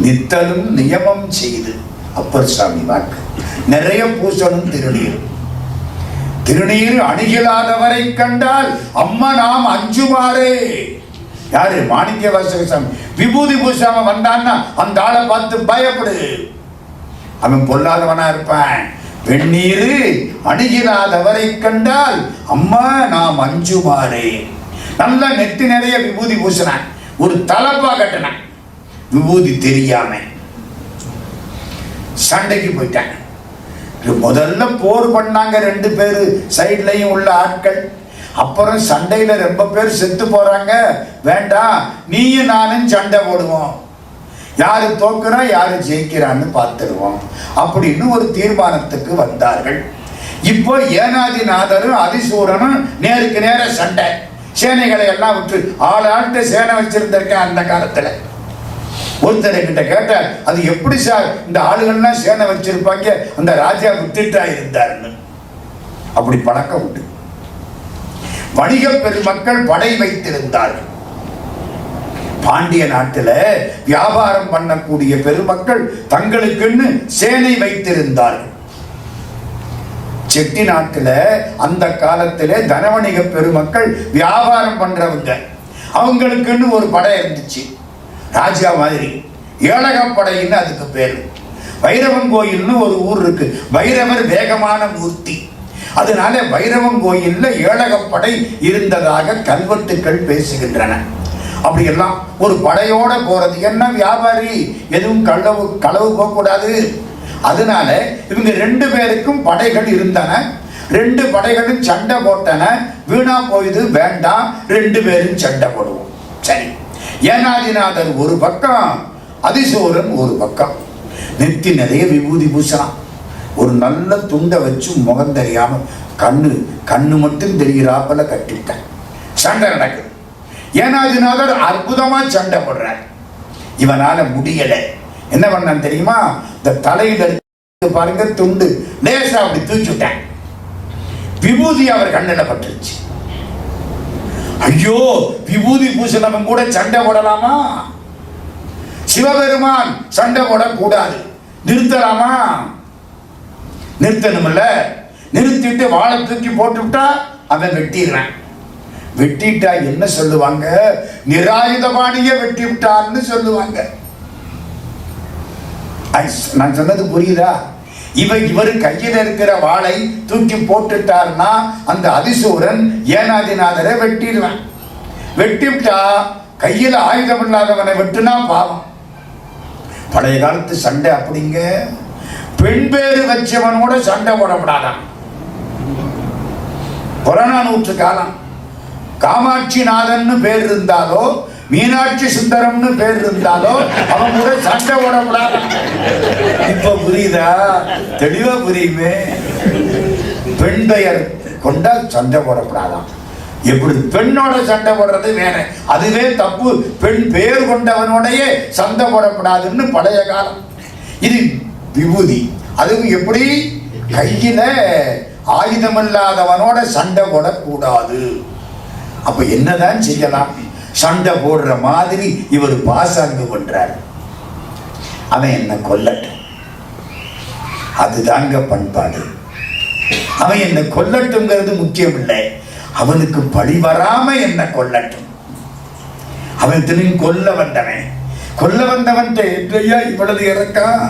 நித்தலும் நியமம் செய்து, அப்பர் சாமி வாக்கு. நிறைய பூசணும் திருநீர். திருநீர் அணுகிலாதவரை கண்டால் அம்மா நாம் அஞ்சுமாறே. யாரு? மாணிக்க வாசக சாமி. விபூதி பூசாம வந்தான்னா அந்த ஆளை பார்த்து பயப்படு, அவன் பொல்லாதவனா இருப்பான். வெந்நீர் அணுகிலாதவரை கண்டால் அம்மா நாம் அஞ்சுமாறே. நல்லா நெத்தி நிறைய விபூதி பூசினான், ஒரு தலப்பா கட்டினான், விபூதி தெரியாம சண்டைக்கு போயிட்டான். முதல்ல போர் பண்ணாங்க 2 பேரு, சைட்லையும் உள்ள ஆட்கள். அப்புறம் சண்டையில ரொம்ப பேர் செத்து போறாங்க. வேண்டாம், நீயும் நானும் சண்டை போடுவோம், யாரு தோக்குறா யாரு ஜெயிக்கிறான்னு பார்த்துடுவோம் அப்படின்னு ஒரு தீர்மானத்துக்கு வந்தார்கள். இப்போ ஏனாதிநாதரும் அதிசூரனும் நேருக்கு நேர சண்டை. சேனைகளை எல்லாம் விட்டு ஆள்கிட்ட சேனை வச்சிருந்திருக்கேன். அந்த காலத்துல ஒருத்தரை கிட்ட கேட்ட, அது எப்படி சார் இந்த ஆளுகள்லாம் சேனை வச்சிருப்பாங்க, அந்த ராஜா விட்டுட்டா இருந்தாருன்னு. அப்படி பழக்கம் உண்டு. வணிக பெருமக்கள் படை வைத்திருந்தார்கள். பாண்டிய நாட்டில் வியாபாரம் பண்ணக்கூடிய பெருமக்கள் தங்களுக்குன்னு சேனை வைத்திருந்தார்கள். செட்டி நாட்டில் அந்த காலத்திலே தனவணிக பெருமக்கள் வியாபாரம் பண்றவங்க, அவங்களுக்குன்னு ஒரு படை இருந்துச்சு. ராஜா மாதிரி ஏழகப்படைன்னு அதுக்கு பேரு. வைரவன் கோயில்னு ஒரு ஊர் இருக்கு. வைரவர் வேகமான மூர்த்தி. அதனால வைரவன் கோயில்ல ஏழகப்படை இருந்ததாக கல்வெட்டுக்கள் பேசுகின்றன. அப்படி எல்லாம் ஒரு படையோட போறது. என்ன வியாபாரி, எதுவும் களவு போகக்கூடாது. அதனால இவங்க 2 பேருக்கும் படைகள் இருந்தன. 2 படைகளும் சண்டை போட்டன. வீணா போயுது, வேண்டாம், 2 பேரும் சண்டை போடுவோம். சரி, ஏனாதிநாதர் ஒரு பக்கம், அதிசூரன் ஒரு பக்கம். நெத்தி நிறைய விபூதி பூசலாம். ஒரு நல்ல துண்டை வச்சு முகம் தெரியாம கண்ணு மட்டும் தெரிகிறாப்பல கட்டிவிட்டான். சண்டை நடக்குது. ஏனாதிநாதர் அற்புதமா சண்டை போடுறார். இவனால முடியல. என்ன பண்ணான் தெரியுமா? இந்த தலையில பாருங்க துண்டு லேசா அப்படி தூக்கிவிட்டான். விபூதி அவர் கண்ணில் பட்டுருச்சு. ஐயோ, விபூதி பூசணவன் கூட சண்டை போடலாமா? சிவபெருமான் சண்டை போடக்கூடாது, நிறுத்தலாமா? நிறுத்தணும்ல. நிறுத்திட்டு வாழை தூக்கி போட்டுவிட்டா அவன் வெட்டிடுறான். வெட்டிட்டா என்ன சொல்லுவாங்க? நிராயுதபாணிய வெட்டி விட்டான்னு சொல்லுவாங்க. நான் சொன்னது புரியுதா? இவர் கையில் இருக்கிற வாளை தூக்கி போட்டுட்டார்னா அந்த அதிசூரன் ஏனாதிநாதரை வெட்டிடுவான். வெட்டிவிட்டா கையில் ஆயுதம் இல்லாதவனை வெட்டுனா பாவம். பழைய காலத்து சண்டை அப்படிங்க. பெண் பேரு வச்சவனோட சண்டை போடப்படாதான். புறநானூற்று காலம். காமாட்சி நாதன் பேர் இருந்தாலோ மீனாட்சி சுந்தரம்னு பேர் இருந்தாலும் அவன் கூட சண்டை போடக்கூடாது. இப்ப புரியுதா? தெளிவா புரியுமே. பெண் பெயர் கொண்டா சண்டை போடக்கூடாதான். எப்படி பெண்ணோட சண்டை போடுறது வேற, அதுவே தப்பு. பெண் பெயர் கொண்டவனோடைய சண்டை போடக்கூடாதுன்னு பழைய காலம். இது விபூதி. அதுவும் எப்படி? கையில ஆயுதம் இல்லாதவனோட சண்டை போடக்கூடாது. அப்ப என்னதான் செய்யலாம்? சண்டை போடுற மாதிரி இவர் பாசாங்கு பண்றார். அவன் என்ன கொல்லட்டும், அதுதாங்க பண்பாடு. அவன் என்ன கொல்லட்டுங்கிறது முக்கியம் இல்லை, அவனுக்கு பழி வராம என்ன கொல்லட்டும். அவன் திரும்பி கொல்ல வந்தவன் எப்படியா இவ்வளவு இறக்கான்?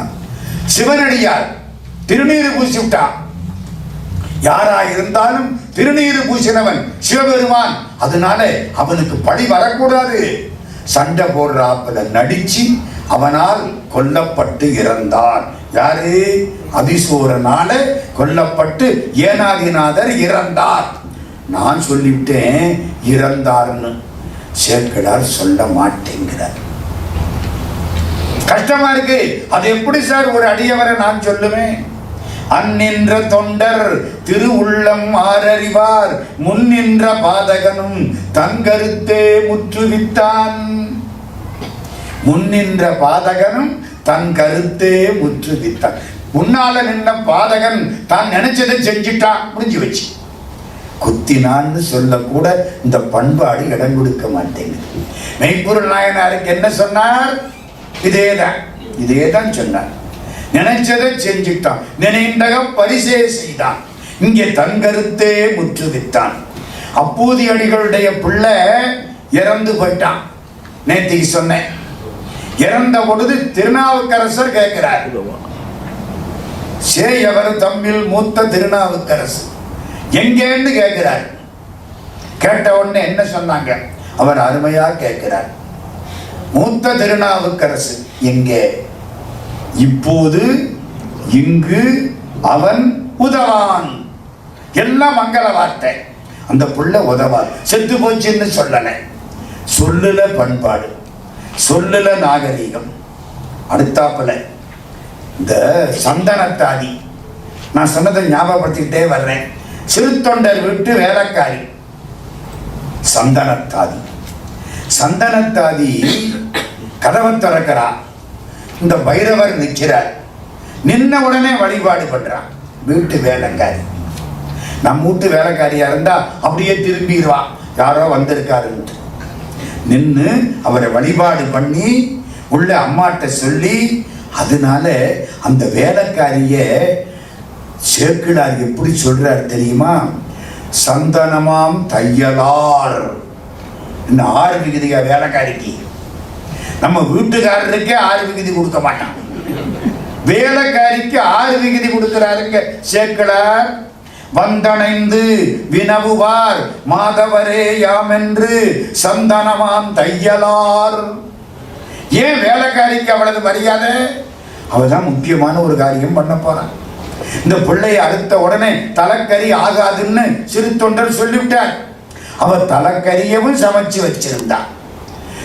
சிவனடியார் திருநீறு பூசி விட்டான். யாரா இருந்தாலும் திருநீறு பூசினவன் சிவபெருமான். அதனால அவனுக்கு பழி வரக்கூடாது. சண்டை போடுறாப்புல நடிச்சு அவனால் கொல்லப்பட்டு இறந்தார். யாரு? அதிசூரனால கொல்லப்பட்டு ஏனாதிநாதர் இறந்தார். நான் சொல்லிவிட்டேன் இறந்தார்னு, சேக்கிழார் சொல்ல மாட்டேங்கிறார். கஷ்டமா இருக்கு. அது எப்படி சார் ஒரு அடியவரை நான் சொல்லுவேன்? அந்நின்ற தொண்டர் திரு உள்ளம் ஆரறிவார், முன்னின்ற பாதகனும் தன் கருத்தே முற்றுவித்தான். முன்னின்ற பாதகனும் தன் கருத்தே முற்றுவித்தான். முன்னால நின்ன பாதகன் தான் நினைச்சதை செஞ்சுட்டான், முடிஞ்சு வச்சு. குத்தினான்னு சொல்ல கூட இந்த பண்பாடு இடம் கொடுக்க மாட்டேங்குது. மெய்ப்பொருள் நாயனாருக்கு என்ன சொன்னார்? இதேதான் சொன்னார். நினைச்சதை செஞ்சுட்டான், நினைந்தக பரிசே செய்தான், இங்கே தன் கருத்தே முற்றுவித்தான். அப்பூதி அடிகளுடைய பிள்ளை இறந்து போயிட்டான். நேத்திக்கு சொன்னேன். இறந்த பொழுது திருநாவுக்கரசர் கேட்கிறார், சேயவர் தம்மில் மூத்த திருநாவுக்கரசு எங்கேன்னு கேட்கிறார். கேட்ட உடனே என்ன சொன்னாங்க? அவர் அருமையா கேட்கிறார், மூத்த திருநாவுக்கரசு எங்கே? இப்போது இங்கு அவன் உதவான். எல்லாம் மங்கள வார்த்தை. அந்த புள்ள உதவான், செத்து போச்சுன்னு சொல்லல. சொல்லுல பண்பாடு, சொல்லுல நாகரீகம். அடுத்தாப்புல இந்த சந்தனத்தாதி, நான் சொன்னதை ஞாபகப்படுத்திக்கிட்டே வர்றேன். சிறு தொண்டர் விட்டு வேலைக்காரி சந்தனத்தாதி. சந்தனத்தாதி கதவை திறக்கிறா. இந்த பைரவர் நிற்கிறார். நின்ன உடனே வழிபாடு பண்றான். வீட்டு வேலைக்காரி, நம்ம வீட்டு வேலைக்காரியா இருந்தா அப்படியே திரும்பிடுவா, யாரோ வந்திருக்காருன்ட்டு. நின்று அவரை வழிபாடு பண்ணி உள்ள அம்மாட்ட சொல்லி, அதனால அந்த வேலைக்காரிய சேக்கிழார் எப்படி சொல்றார் தெரியுமா? சந்தனமாம் தையலார். இந்த 6 விகுதியா வேலைக்காரிக்கு. நம்ம வீட்டுக்காரருக்கே 6 விகுதி கொடுக்க மாட்டான், வேலைக்காரிக்கு 6 விகுதி கொடுக்கிறாருங்க சேக்கிழார். வந்தணைந்து வினவுவார் மாதவரே யாமென்று சந்தனமாம் தையலார். ஏன் வேலைக்காரிக்கு அவ்வளவு மரியாதை? அவதான் முக்கியமான ஒரு காரியம் பண்ண போறான். இந்த பிள்ளையை அடுத்த உடனே தலைக்கறி ஆகாதுன்னு சிறு தொண்டர் சொல்லிவிட்டார். அவர் தலைக்கறியவும் சமைச்சு வச்சிருந்தார்.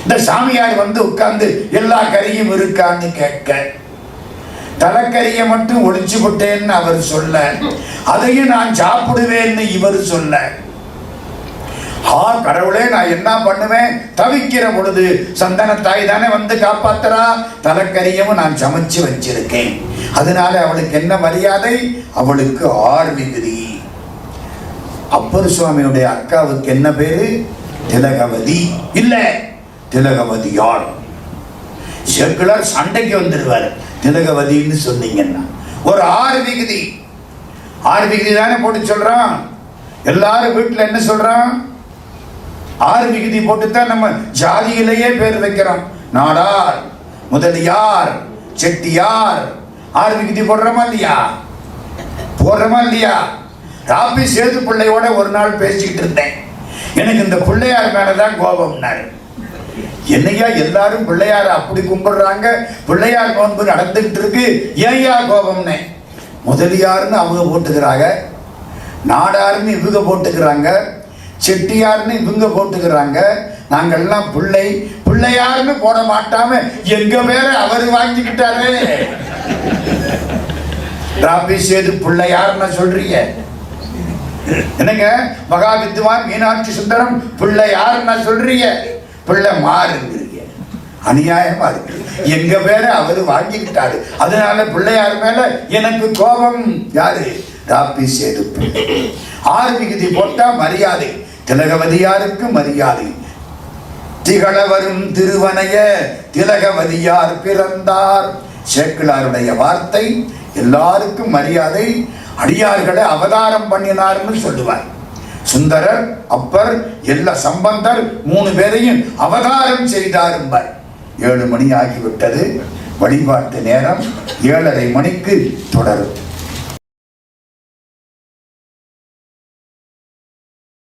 இந்த சாமியார் வந்து உட்கார்ந்து எல்லா கறியும் இருக்கான்னு கேட்க, தலைக்கறியை மட்டும் ஒழிச்சு விட்டேன்னு அவர் சொல்ல, அதையும் நான் சாப்பிடுவேன்னு இவர் சொல்ல, கடவுளே நான் என்ன பண்ணுவேன்? தவிக்கிற பொழுது சந்தனத்தாய் தானே வந்து காப்பாத்துறா. தலைக்கறியவும் நான் சமைச்சு வச்சிருக்கேன். அதனால அவளுக்கு என்ன மரியாதை? அவளுக்கு 6 விகுதி. அப்பர் சுவாமியுடைய அக்காவுக்கு என்ன பேரு? திலகவதி. இல்ல, திலகவதியார். சேக்கிழார் சண்டைக்கு வந்துடுவார். திலகவதின்னு சொன்னீங்கன்னா ஒரு 6 விகுதி. 6 விகுதி தானே போட்டு சொல்றான். எல்லாரும் வீட்டுல என்ன சொல்றான்? 6 விகுதி போட்டுத்தான் நம்ம ஜாதியிலேயே பேர் வைக்கிறோம். நாடார், முதலியார், செட்டியார். 6 விகுதி போடுறோமா இல்லையா? போடுறோமா இல்லையா? ராபி சேது பிள்ளையோட ஒரு நாள் பேசிக்கிட்டு இருந்தேன். எனக்கு இந்த பிள்ளையார் மேலதான் கோபம்னாரு. என்னையா எல்லாரும் பிள்ளையார் அப்படி கும்பிடுறாங்க, பிள்ளையார் நோன்பு நடந்துகிட்டு இருக்கு, ஏன்யா கோபம்னே? முதலியார்னு அவங்க போட்டுக்கிறாங்க, நாடார்னு இவங்க போட்டுக்கிறாங்க, செட்டியார்னு இவங்க போட்டுக்கிறாங்க, நாங்கள்லாம் பிள்ளையாருன்னு போட மாட்டாம எங்க பேரை அவர் வாங்கிக்கிட்டாரு. ராபிசேது பிள்ளையாருன்னு சொல்றீங்க என்னங்க? மகா வித்வான் மீனாட்சி சுந்தரம் பிள்ளையாருன்னு சொல்றீங்க, பிள்ளை மாறுங்கிறீங்க. அநியாயமா இருக்கு. எங்க பேரை அவரு வாங்கிக்கிட்டாரு, அதனால பிள்ளையார் மேல எனக்கு கோபம். யாரு? ராபிசேது பிள்ளை. 6 விகுதி போட்டா மரியாதை. திலகவதியாருக்கு மரியாதை. திகழ வரும் திருவனைய திலகவதியார் பிறந்தார். சேக்கிழாருடைய வார்த்தை. எல்லாருக்கும் மரியாதை. அடியார்களை அவதாரம் பண்ணினார்னு சொல்லுவார். சுந்தரர், அப்பர், எல்லா சம்பந்தர் 3 பேரையும் அவதாரம் செய்தாரும்பார். 7 மணி ஆகிவிட்டது. வழிபாட்டு நேரம் 7:30 மணிக்கு தொடரும்.